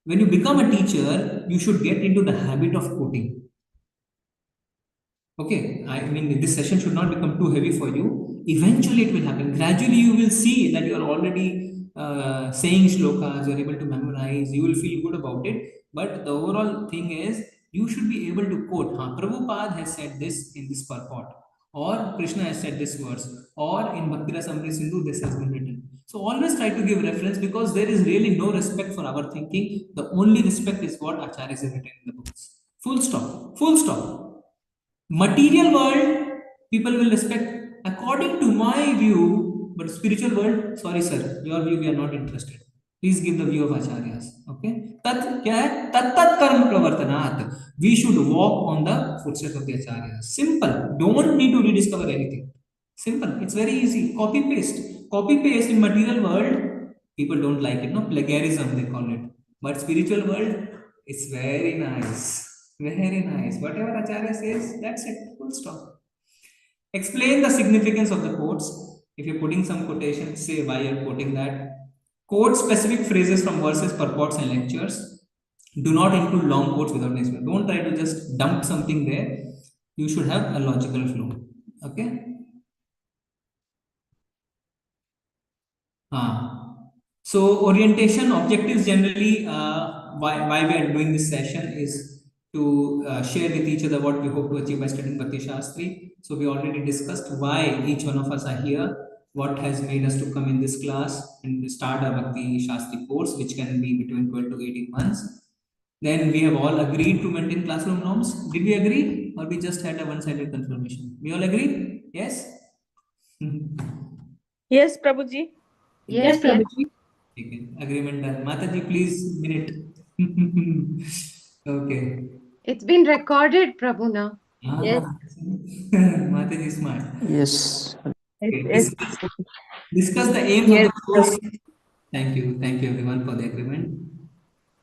When you become a teacher, you should get into the habit of quoting. Okay, I mean, this session should not become too heavy for you. Eventually, it will happen. Gradually, you will see that you are already saying shlokas, you are able to memorize, you will feel good about it. But the overall thing is, you should be able to quote, Prabhupada has said this in this purport, or Krishna has said this verse, or in Bhakti Rasamrita Sindhu, this has been written. So always try to give reference, because there is really no respect for our thinking. The only respect is what Acharyas have written in the books. Full stop. Full stop. Material world, people will respect according to my view, but spiritual world, sorry sir, your view we are not interested. Please give the view of Acharyas. Okay? Tat kya hai? Tat karma pravartanat. We should walk on the footsteps of the Acharyas. Simple. Don't need to rediscover anything. Simple. It's very easy. Copy paste. Copy paste in material world, people don't like it. No, plagiarism they call it. But spiritual world, it's very nice. Very nice. Whatever Acharya says, that's it. Full stop. Explain the significance of the quotes. If you're putting some quotation, say why you're quoting that. Quote specific phrases from verses, purports, and lectures. Do not include long quotes without explanation. Don't try to just dump something there. You should have a logical flow. Okay? So orientation objectives generally, why we are doing this session is to share with each other what we hope to achieve by studying Bhakti Shastri. So we already discussed why each one of us are here, what has made us to come in this class and start our Bhakti Shastri course, which can be between 12 to 18 months. Then we have all agreed to maintain classroom norms. Did we agree, or we just had a one-sided confirmation? We all agree? Yes? Yes, Prabhuji. Yes, Prabhuji. Okay. Agreement done. Mataji, please minute. Okay. It's been recorded, Prabhu, now. Yes. Mataji is smart. Yes. Okay. Discuss the aims of the course. Thank you everyone for the agreement.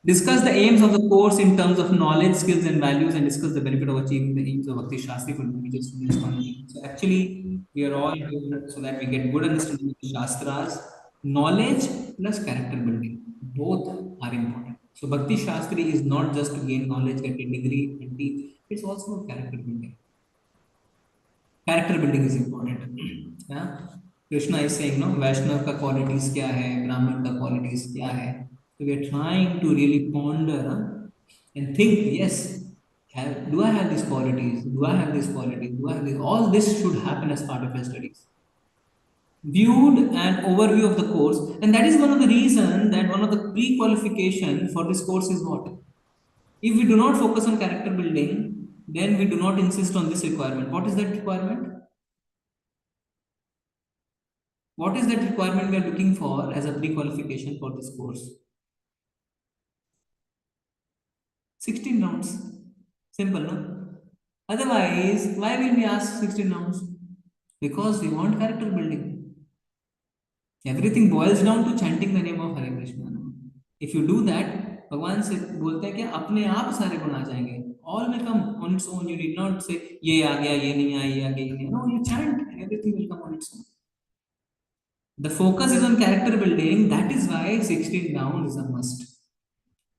Discuss the aims of the course in terms of knowledge, skills, and values, and discuss the benefit of achieving the aims of Bhakti Shastri for individual students. So actually, we are all here so that we get good understanding of the Shastras. Knowledge plus character building, both are important. So Bhakti Shastri is not just to gain knowledge, get a degree, and teach. It's also character building. Character building is important. Yeah? Krishna is saying, no, Vaishnav ka qualities kya hai, Brahman ka qualities kya hai. So we are trying to really ponder and think, yes, do I have these qualities? Do I have these qualities? Do I have this? All this should happen as part of your studies. Viewed an overview of the course, and that is one of the reasons that one of the pre-qualification for this course is what? If we do not focus on character building, then we do not insist on this requirement. What is that requirement? What is that requirement we are looking for as a pre-qualification for this course? 16 rounds. Simple, no? Otherwise, why will we ask 16 rounds? Because we want character building. Everything boils down to chanting the name of Hare Krishna. If you do that, भगवान से बोलते हैं कि अपने आप सारे गुण आ जाएंगे. All will come on its own. You need not say ये आ गया, ये नहीं आया, ये आ गया, ये नहीं. No, you chant and everything will come on its own. The focus is on character building. That is why 16 rounds is a must.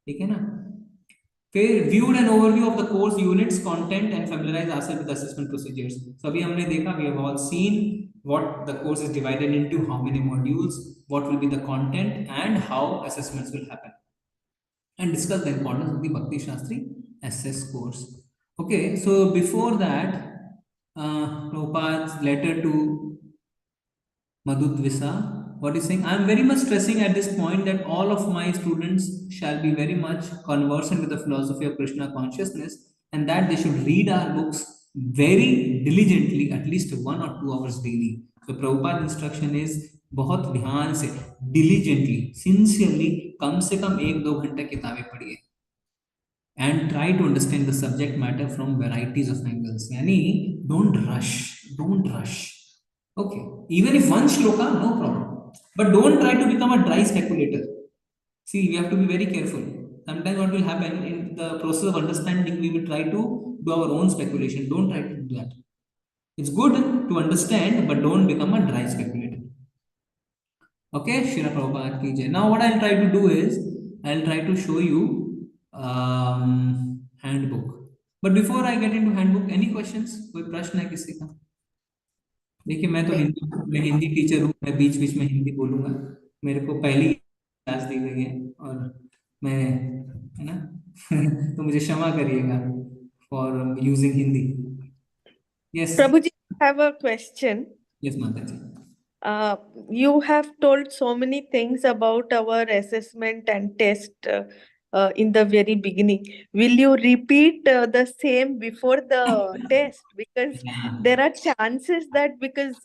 ठीक है ना? फिर viewed an overview of the course units, content, and familiarize ourselves with assessment procedures. So अभी हमने देखा, we have all seen what the course is divided into, how many modules, what will be the content, and how assessments will happen. And discuss the importance of the Bhakti Shastri SS course. Okay, so before that, Prabhupada's letter to Madhudvisa, what is saying? I am very much stressing at this point that all of my students shall be very much conversant with the philosophy of Krishna consciousness, and that they should read our books very diligently, at least 1 or 2 hours daily. So Prabhupada's instruction is बहुत ध्यान से, diligently, sincerely, कम से कम 1-2 घंटे किताबें पढ़िए. and try to understand the subject matter from varieties of angles. Yani, don't rush. Okay, even if one shloka, no problem. But don't try to become a dry speculator. See, we have to be very careful. Sometimes what will happen in the process of understanding, we will try to do our own speculation. Don't try to do that. It's good to understand, but don't become a dry speculator. Okay, Shira Prabhupada ki jai. Now what I'll try to do is, I'll try to show you handbook. But before I get into handbook, any questions? कोई प्रश्न है किसी का? देखिए मैं तो Hindi teacher हूँ, मैं बीच बीच में हिंदी बोलूँगा, मेरे को पहली क्लास दी गई है और मैं, है ना, तो मुझे क्षमा करिएगा for using Hindi. Yes. Prabhuji, I have a question. Yes, Mataji. You have told so many things about our assessment and test in the very beginning. Will you repeat the same before the test? Because there are chances that because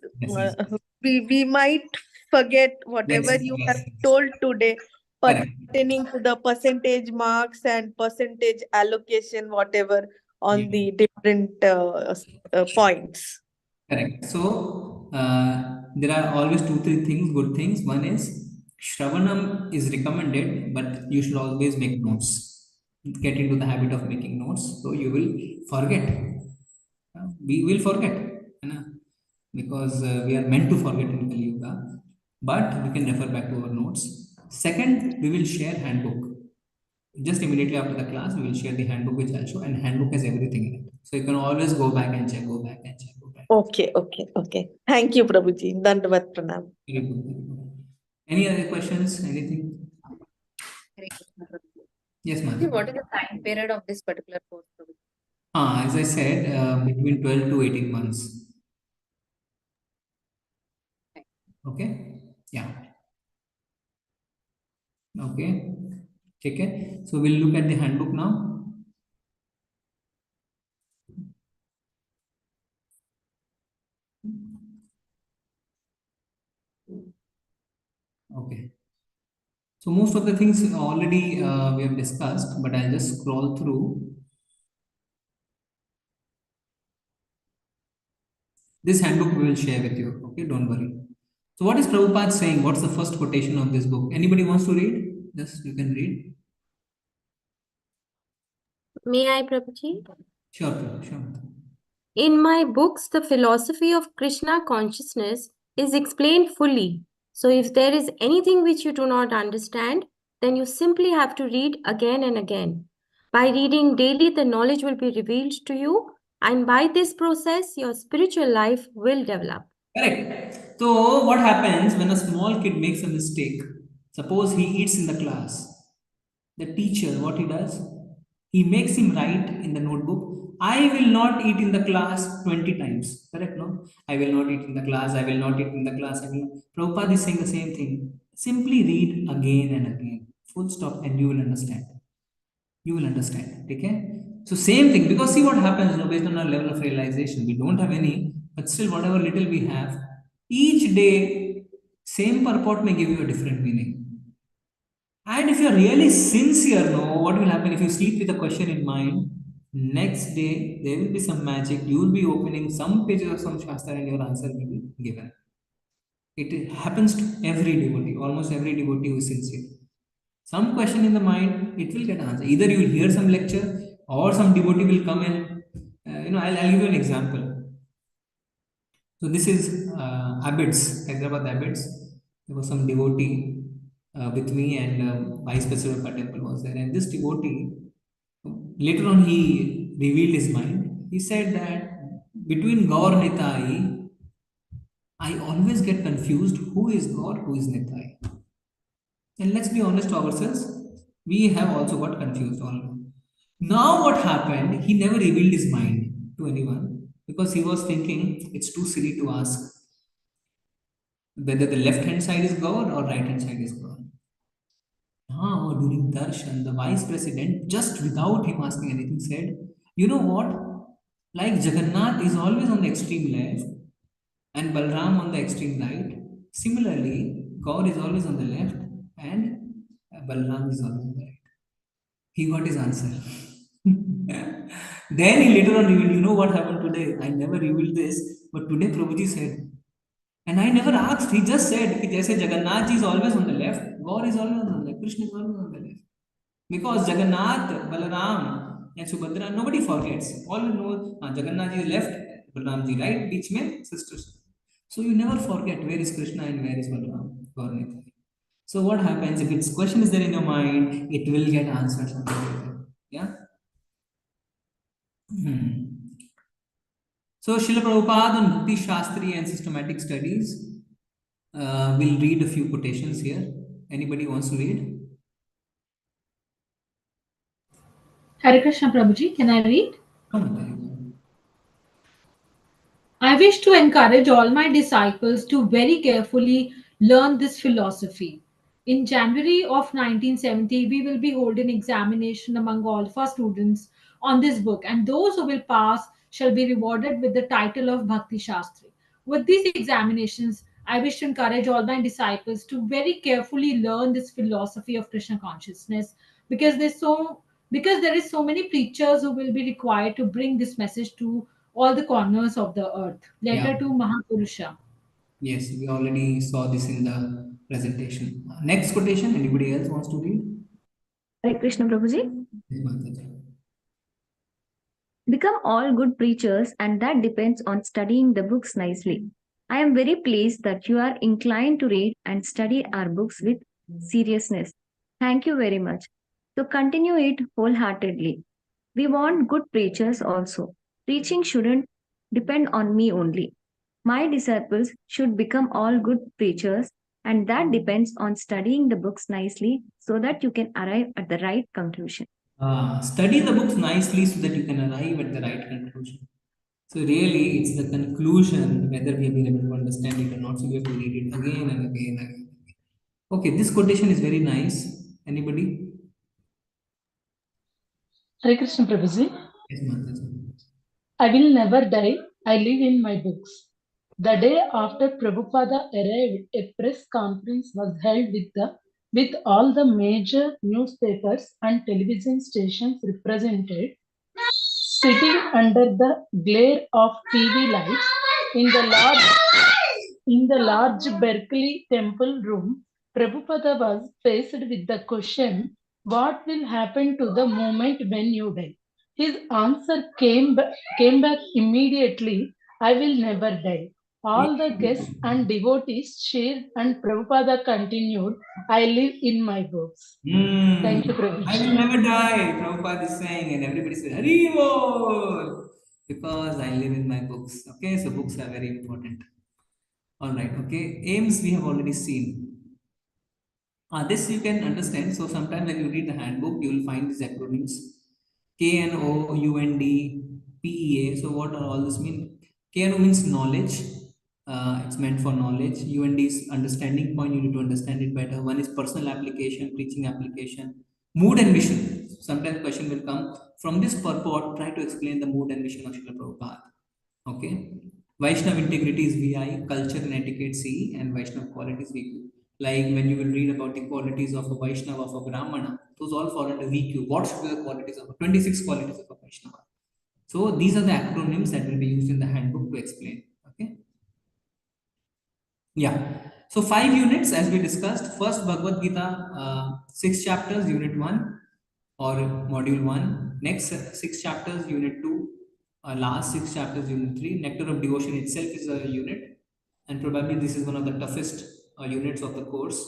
we might forget whatever Yes, you yes, have yes. told today Correct. pertaining to the percentage marks and percentage allocation, whatever on the different points. Correct. So there are always 2-3 things, good things. One is Shravanam is recommended, but you should always make notes. Get into the habit of making notes, so you will forget. We will forget, you know, because we are meant to forget in Kali Yuga, but we can refer back to our notes. Second, we will share handbook. Just immediately after the class, we will share the handbook which I'll show, and handbook has everything in it. So you can always go back and check, go back and check. Okay. Thank you, Prabhuji. Dandavat pranam. Very good, very good. Any other questions? Anything? Yes, ma'am. What is the time period of this particular course? As I said, between 12 to 18 months. Okay. Yeah. Okay. Okay. So we'll look at the handbook now. Okay. So most of the things already we have discussed, but I'll just scroll through. This handbook we will share with you. Okay, don't worry. So what is Prabhupada saying? What's the first quotation of this book? Anybody wants to read? Just you can read. May I, Prabhuji? Sure, sure. In my books, the philosophy of Krishna consciousness is explained fully. So if there is anything which you do not understand, then you simply have to read again and again. By reading daily, the knowledge will be revealed to you, and by this process, your spiritual life will develop. Correct. So what happens when a small kid makes a mistake? Suppose he eats in the class. The teacher, what he does? He makes him write in the notebook, I will not eat in the class 20 times. Correct, no? I will not eat in the class, I will not eat in the class. Prabhupada is saying the same thing. Simply read again and again. Full stop, and you will understand. You will understand. Okay? So same thing, because see what happens, you know, based on our level of realization. We don't have any, but still whatever little we have, each day, same purport may give you a different meaning. And if you're really sincere, no, what will happen if you sleep with a question in mind? Next day, there will be some magic. You will be opening some pages of some Shastra and your answer will be given. It happens to every devotee, almost every devotee who is sincere. Some question in the mind, it will get answered. Either you will hear some lecture or some devotee will come and, I'll give you an example. So this is Abbots, Hyderabad Abbots. There was some devotee with me, and Vice President of our temple was there. And this devotee, later on he revealed his mind. He said that between Gaur Nitai, I always get confused who is Gaur, who is Nitai. And let's be honest to ourselves, we have also got confused all. Now what happened, he never revealed his mind to anyone because he was thinking it's too silly to ask whether the left hand side is Gaur or right hand side is Gaur. Now, during darshan, the vice president, just without him asking anything, said, you know what? Like Jagannath is always on the extreme left and Balram on the extreme right. Similarly, Gaur is always on the left and Balram is always on the right. He got his answer. Then he later on revealed, you know what happened today? I never revealed this, but today Prabhuji said, and I never asked, he just said, कि जैसे Jagannath ji is always on the left, God is always on the left, Krishna is always on the left. Because Jagannath, Balaram, and Subhadra, nobody forgets. All know Jagannath ji left, Balaram ji right, beach mein sisters. So you never forget where is Krishna and where is Balaram. So what happens if its question is there in your mind, it will get answered sometime later. Yeah. So Srila Prabhupada on Bhakti Shastri and systematic studies. We'll read a few quotations here. Anybody wants to read? Hare Krishna Prabhuji, can I read? Come on. I wish to encourage all my disciples to very carefully learn this philosophy. In January of 1970, we will be holding examination among all of our students on this book, and those who will pass shall be rewarded with the title of Bhakti Shastri. With these examinations, I wish to encourage all my disciples to very carefully learn this philosophy of Krishna consciousness, because there is so many preachers who will be required to bring this message to all the corners of the earth. Letter Yeah. to Mahapurusha. Yes, we already saw this in the presentation. Next quotation, anybody else wants to read? Hare Krishna Prabhuji. Yes, Mataji. Become all good preachers, and that depends on studying the books nicely. I am very pleased that you are inclined to read and study our books with seriousness. Thank you very much. So continue it wholeheartedly. We want good preachers also. Preaching shouldn't depend on me only. My disciples should become all good preachers, and that depends on studying the books nicely so that you can arrive at the right conclusion. Study the books nicely so that you can arrive at the right conclusion. So really, it's the conclusion, whether we have been able to understand it or not. So we have to read it again and again and again. Okay, this quotation is very nice. Anybody? Hare Krishna Prabhuji. Yes, Mataji. I will never die. I live in my books. The day after Prabhupada arrived, a press conference was held with all the major newspapers and television stations represented, sitting under the glare of TV lights in the large Berkeley temple room. Prabhupada was faced with the question, what will happen to the moment when you die? His answer came back immediately, I will never die. All the guests and devotees cheered, and Prabhupada continued, I live in my books. Thank you, Prabhupada. I will never die, Prabhupada is saying, and everybody says, Hari Bol! Because I live in my books. Okay, so books are very important. All right, okay. Aims we have already seen. This you can understand. So sometimes when you read the handbook, you will find these acronyms. KNOUND, PEA. So what are all this mean? KNO means knowledge. It's meant for knowledge. UND is understanding point. You need to understand it better. One is personal application, preaching application, mood and vision. Sometimes question will come from this purport. Try to explain the mood and vision of Srila Prabhupada. Okay. Vaishnav integrity is VI, culture and etiquette CE, and Vaishnav qualities VQ. Like when you will read about the qualities of a Vaishnava, of a Brahmana, those all fall under VQ. What should be the qualities of 26 qualities of a Vaishnava? So these are the acronyms that will be used in the handbook to explain. Okay. Yeah. So 5 units as we discussed. First Bhagavad Gita, 6 chapters, unit 1 or module 1. Next 6 chapters, unit 2. Last 6 chapters, unit 3. Nectar of Devotion itself is a unit, and probably this is one of the toughest units of the course,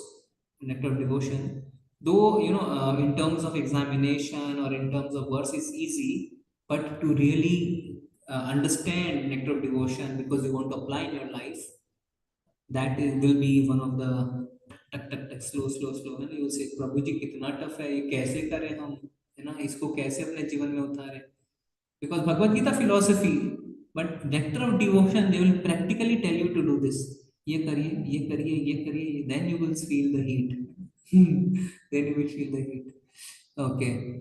Nectar of Devotion. Though, in terms of examination or in terms of verse, it's easy, but to really understand Nectar of Devotion because you want to apply in your life, that will be one of the slow and you will say प्रभु जी कितना tough है, ये कैसे करें हम, है ना, इसको कैसे अपने जीवन में उतारें, because Bhagavad Gita philosophy, but nectar of devotion they will practically tell you to do this. ये करिए, ये करिए, ये करिए, then you will feel the heat. Then you will feel the heat. Okay.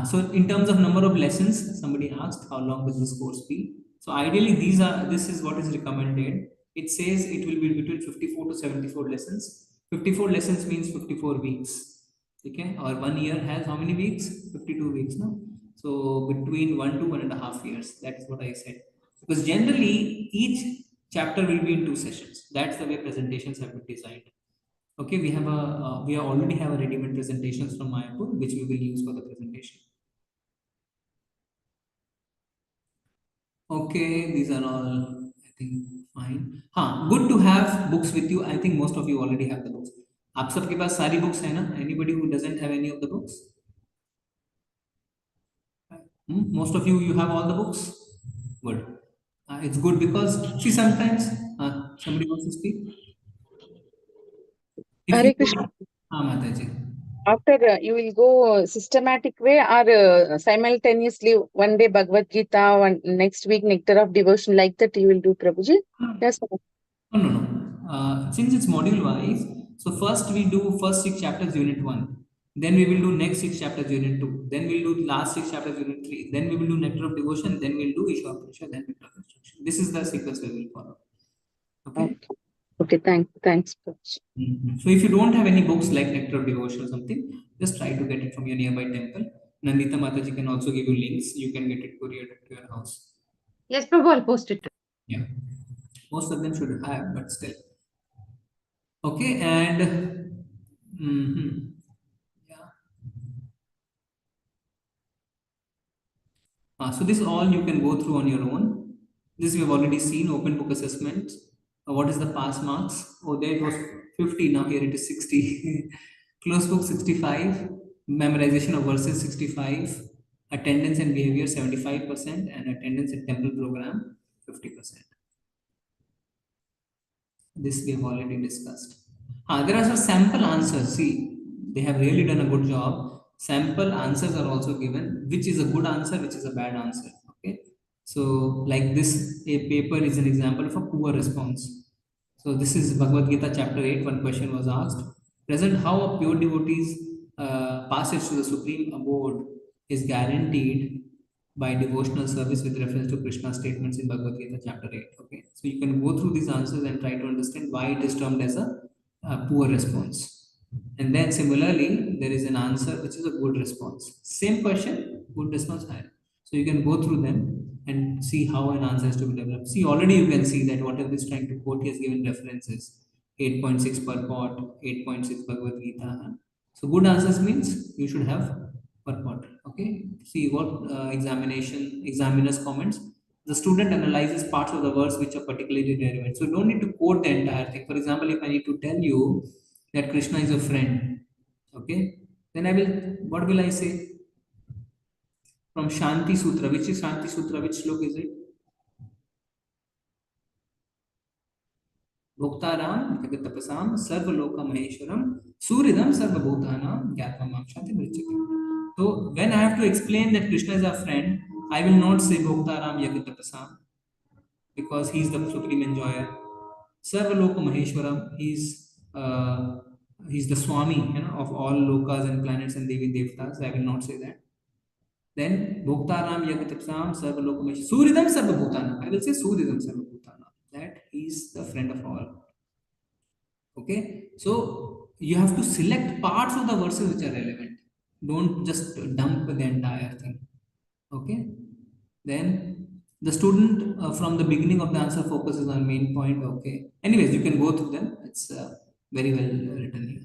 So in terms of number of lessons, somebody asked how long does this course be? So ideally this is what is recommended. It says it will be between 54 to 74 lessons. 54 lessons means 54 weeks. Okay, or 1 year has how many weeks? 52 weeks, no? So between 1 to 1.5 years. That's what I said. Because generally each chapter will be in 2 sessions. That's the way presentations have been designed. Okay, we already have a ready-made presentations from Mayapur, which we will use for the presentation. Okay, these are all, I think, fine. Good to have books with you. I think most of you already have the books. आप सबके पास सारी books है ना? Anybody who doesn't have any of the books? Most of you have all the books? Good. It's good because, see, sometimes somebody wants to speak. Hare Krishna. Mataji. After you will go systematic way or simultaneously one day Bhagavad Gita, next week Nectar of Devotion, like that you will do, Prabhuji? Yes. No. Since it's module wise, so first we do first 6 chapters unit 1. Then we will do next 6 chapters unit 2. Then we'll do last 6 chapters unit 3. Then we will do Nectar of Devotion. Then we'll do Isha Prasha. Then Nectar of Instruction. This is the sequence we will follow. Okay. Okay. Thanks. So if you don't have any books like Nectar of Devotion or something, just try to get it from your nearby temple. Nandita Mataji can also give you links. You can get it couriered to your house. Yes, Prabhu, I'll post it. Yeah. Most of them should have, but still. Okay, and so this all you can go through on your own. This we have already seen, open book assessment. What is the pass marks? Oh, there it was 50, now here it is 60. Close book 65, memorization of verses 65, attendance and behavior 75%, and attendance at temple program 50%. This we have already discussed. There are some sample answers. See, they have really done a good job. Sample answers are also given, which is a good answer, which is a bad answer. Okay. So, like this, a paper is an example of a poor response. So, this is Bhagavad Gita chapter 8. One question was asked. Present, how a pure devotee's passage to the supreme abode is guaranteed by devotional service with reference to Krishna's statements in Bhagavad Gita chapter 8. Okay, so you can go through these answers and try to understand why it is termed as a poor response. And then similarly, there is an answer which is a good response. Same question, good response higher. So you can go through them and see how an answer is to be developed. See, already you can see that whatever is trying to quote, he has given references. 8.6 per pot, 8.6 Bhagavad Gita. So good answers means you should have per pot. Okay, see what examiner's comments. The student analyzes parts of the verse which are particularly relevant. So you don't need to quote the entire thing. For example, if I need to tell you that Krishna is a friend, okay, then what will I say? From Shanti Sutra. Which is Shanti Sutra? Which slok is it? Bhoktaram Jagatapasam Sarvaloka Maheshwaram Suridam Sarvabhutanam Gyatvam Shanti Vrichati. So when I have to explain that Krishna is our friend, I will not say Bhoktaram Jagatapasam because he is the supreme enjoyer. Sarvaloka Maheshwaram, he's the Swami, of all lokas and planets and Devi Devtas. I will not say that. Then Bhoktaram Jagatapasam Sarvaloka Maheshwaram Suridam Sarvabhutanam. I will say Suridam Sarvabhutanam. That is the friend of all. Okay, so you have to select parts of the verses which are relevant. Don't just dump the entire thing. Okay, then the student from the beginning of the answer focuses on main point. Okay, anyways, you can go through them. It's very well written here.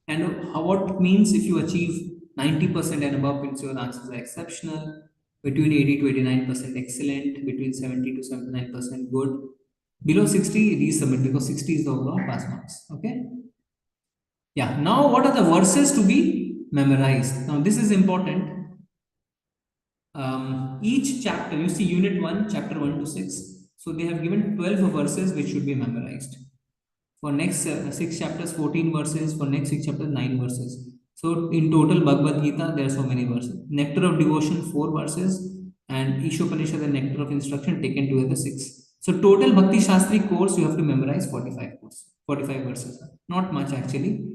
And what it means if you achieve 90% and above means your answers are exceptional. Between 80 to 89% excellent. Between 70 to 79% good. Below 60, resubmit because 60 is the overall pass marks. Okay. Yeah. Now, what are the verses to be memorized? Now, this is important. Each chapter, you see unit 1, chapter 1 to 6. So, they have given 12 verses which should be memorized. For next 6 chapters, 14 verses. For next 6 chapters, 9 verses. So, in total, Bhagavad Gita, there are so many verses. Nectar of Devotion, 4 verses. And Ishopanishad and Nectar of Instruction taken together 6. So total Bhakti Shastri course, you have to memorize 45 verses. Not much actually.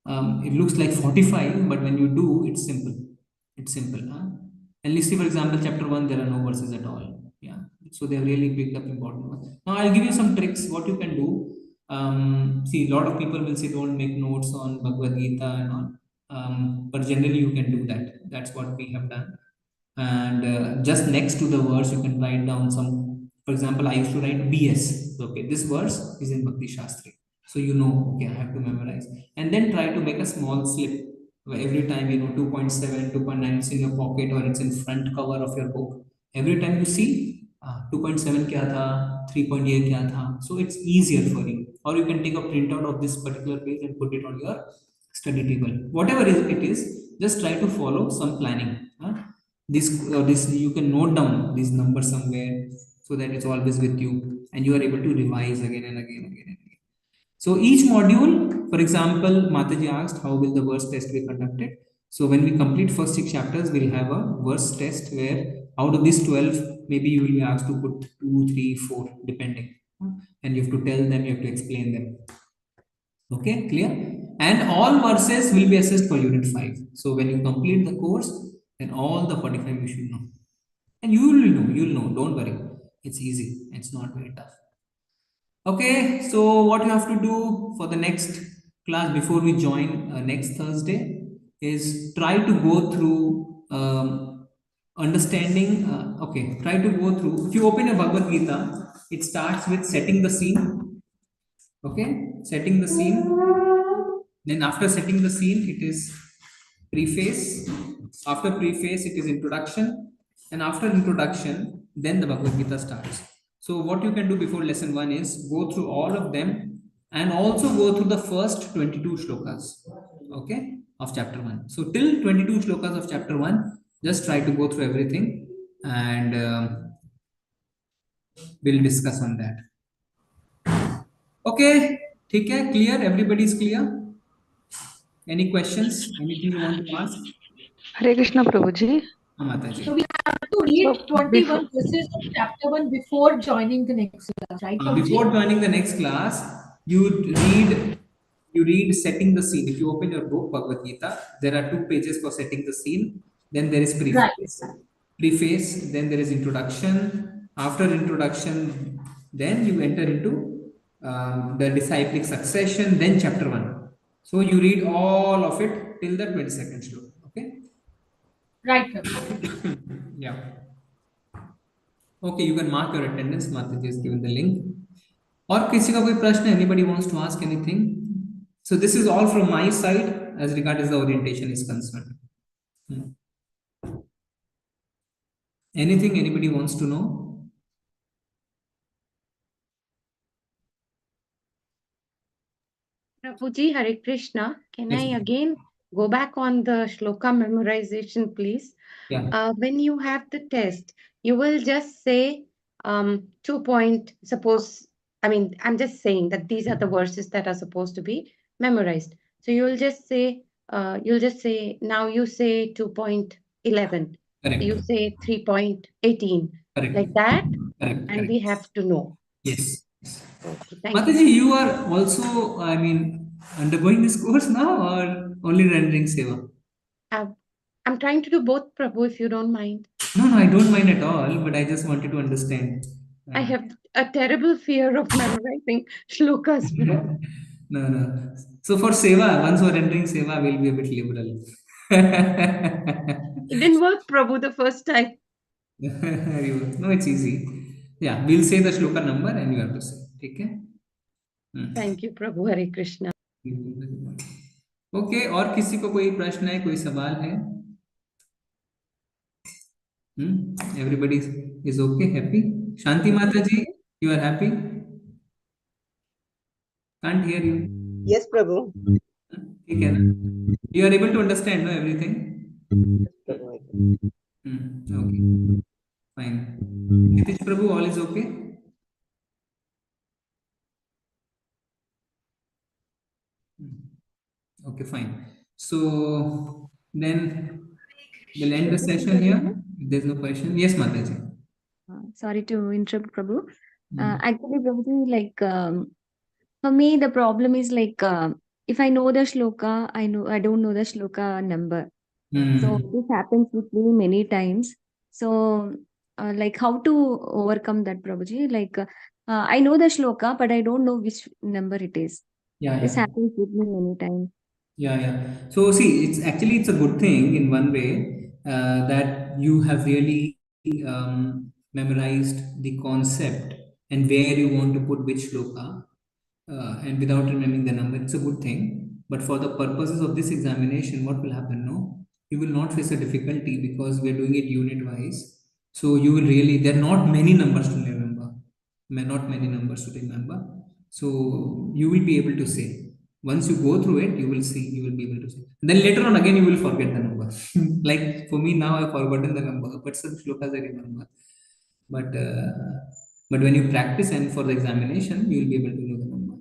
It looks like 45, but when you do, it's simple. It's simple. And let's see, for example, chapter 1, there are no verses at all. Yeah. So they have really picked up important ones. Now I'll give you some tricks, what you can do. See, a lot of people will say don't make notes on Bhagavad Gita and all. But generally you can do that. That's what we have done. And just next to the verse, you can write down some, for example, I used to write BS. Okay, this verse is in Bhakti Shastri. So you know, okay, I have to memorize. And then try to make a small slip. Every time, 2.7, 2.9 is in your pocket or it's in front cover of your book. Every time you see 2.7 kya tha, 3.8 kya tha. So it's easier for you. Or you can take a printout of this particular page and put it on your study table. Whatever it is, just try to follow some planning. This you can note down these numbers somewhere so that it's always with you and you are able to revise again and again. So each module, for example, Mataji asked, how will the verse test be conducted? So when we complete first 6 chapters, we'll have a verse test where out of these 12, maybe you will be asked to put 2, 3, 4, depending. And you have to tell them, you have to explain them. Okay, clear? And all verses will be assessed for unit 5. So when you complete the course, then all the 45 you should know. And you'll know, don't worry. It's easy, it's not very tough. Okay, so what you have to do for the next class before we join next Thursday is try to go through understanding. Okay, try to go through. If you open a Bhagavad Gita, it starts with setting the scene. Okay, setting the scene. Then after setting the scene, it is preface. After preface, it is introduction. And after introduction, then the Bhagavad Gita starts. So what you can do before lesson 1 is go through all of them and also go through the first 22 shlokas, okay, of chapter 1. So till 22 shlokas of chapter 1, just try to go through everything and we'll discuss on that. Okay, okay, clear? Everybody is clear? Any questions? Anything you want to ask? Hare Krishna, Prabhuji. So we have to read 21 verses of chapter 1 before joining the next class, right? Before joining the next class, you read setting the scene. If you open your book, Bhagavad Gita, there are 2 pages for setting the scene. Then there is preface. Preface, then there is introduction. After introduction, then you enter into the disciplic succession, then chapter 1. So you read all of it till the 22nd shloka. Okay? Right. Yeah. Okay, you can mark your attendance. Mataji has given the link. और किसी का कोई प्रश्न? Anybody wants to ask anything? So this is all from my side as regards the orientation is concerned. Anything anybody wants to know? Prabhuji, Hare Krishna. Can Yes, I ma'am. again go back on the shloka memorization, please? Yeah. When you have the test, you will just say 2 point, suppose, I mean, I'm just saying that these are the verses that are supposed to be memorized. So you'll just say, now you say 2.11. Correct. You say 3.18. Correct. Like that. Correct. And Correct. we have to know. Yes. Okay, thank Mataji, you. you are also, I mean, undergoing this course now or only rendering seva? I'm trying to do both, Prabhu, if you don't mind. No, I don't mind at all, but I just wanted to understand. I have a terrible fear of memorizing shlokas, Prabhu. No. So for seva, once we're entering seva, we'll be a bit liberal. It didn't work, Prabhu, the first time. No, it's easy. Yeah, we'll say the shloka number and you have to say. Okay? Thank you, Prabhu. Hare Krishna. Okay, और किसी को कोई प्रश्न है, कोई सवाल है? Everybody is okay, happy? Shanti Mataji, you are happy? Can't hear you. Yes, Prabhu. Okay, you are able to understand, no, everything? Okay, fine. Nitish Prabhu, all is okay? Okay, fine. So then we'll end the session here. If there's no question. Yes, Mataji. Sorry to interrupt, Prabhu. Actually, Prabhuji, like for me, the problem is like if I know the shloka, I don't know the shloka number. So this happens with me many times. So like how to overcome that, Prabhuji? Like I know the shloka, but I don't know which number it is. This happens with me many times. Yeah. So see, it's a good thing in one way that you have really memorized the concept and where you want to put which shloka, and without remembering the number. It's a good thing. But for the purposes of this examination, what will happen? No, you will not face a difficulty because we are doing it unit wise. So you will really, there are not many numbers to remember, not many numbers to remember. So you will be able to say. Once you go through it, you will see, you will be able to say. Then later on, again, you will forget the number. Like for me now, I've forgotten the number, but some shlokas I remember. But when you practice and for the examination, you will be able to know the number.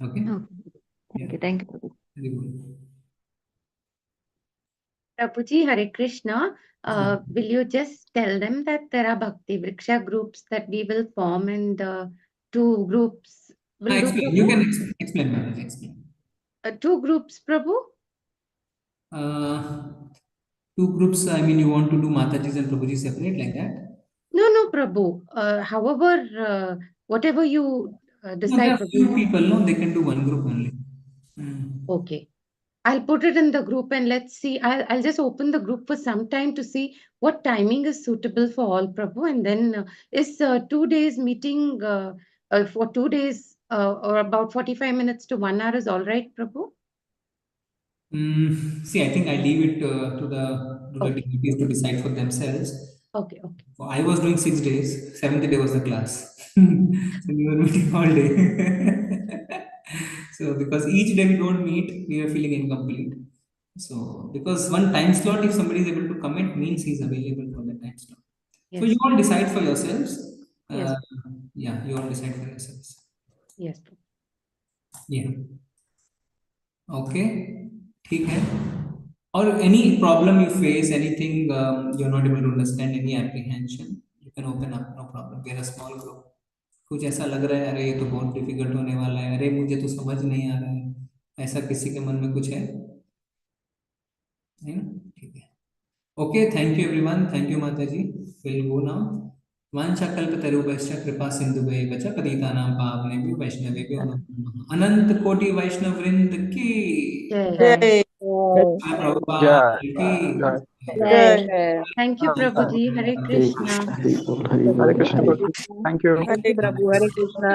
Okay. Okay. Thank you. Prabhu. Very good. Prabhuji, Hare Krishna. Will you just tell them that there are Bhakti Vriksha groups that we will form, and two groups will do, Explain. Prabhu? You can explain, Marathi. Explain. Two groups, Prabhu? Two groups, I mean, you want to do Mataji's and Prabhuji separate like that? No, Prabhu. However, whatever you No, decide, there are few Prabhu. people, no, they can do one group only. Okay. I'll put it in the group and let's see. I'll just open the group for some time to see what timing is suitable for all, Prabhu. And then is 2 days meeting for 2 days or about 45 minutes to 1 hour is all right, Prabhu? See, I think I leave it to the devotees to decide for themselves. Okay. I was doing 6 days. 7th day was the class. So we were meeting all day. So because each day we don't meet, we are feeling incomplete. So because one time slot, if somebody is able to commit, means he's available for the time slot. So you all decide for yourselves. Yes. Yeah, you all decide for yourselves. Yes. Yeah. Okay. ठीक है. Or any problem you face, anything you're not able to understand, any apprehension, you can open up, no problem. We are a small group. कुछ ऐसा लग रहा है, अरे ये तो बहुत डिफिकल्ट होने वाला है, अरे मुझे तो समझ नहीं आ रहा है, ऐसा किसी के मन में कुछ है? नहीं ना? ठीक है. Okay, thank you everyone. Thank you Mataji. We'll go now. वाञ्छाकल्पतरुभ्यश्च कृपा सिन्धुभ्यैव च पतितानां पावनेभ्यो वैष्णवेभ्यो नमो नमः. अनंत कोटि वैष्णव वृंद की Jai. प्रभुपाद की Jai. Thank you, Prabhuji. Hare Krishna. Hare Krishna. Prabhu. Thank you. Hare Krishna.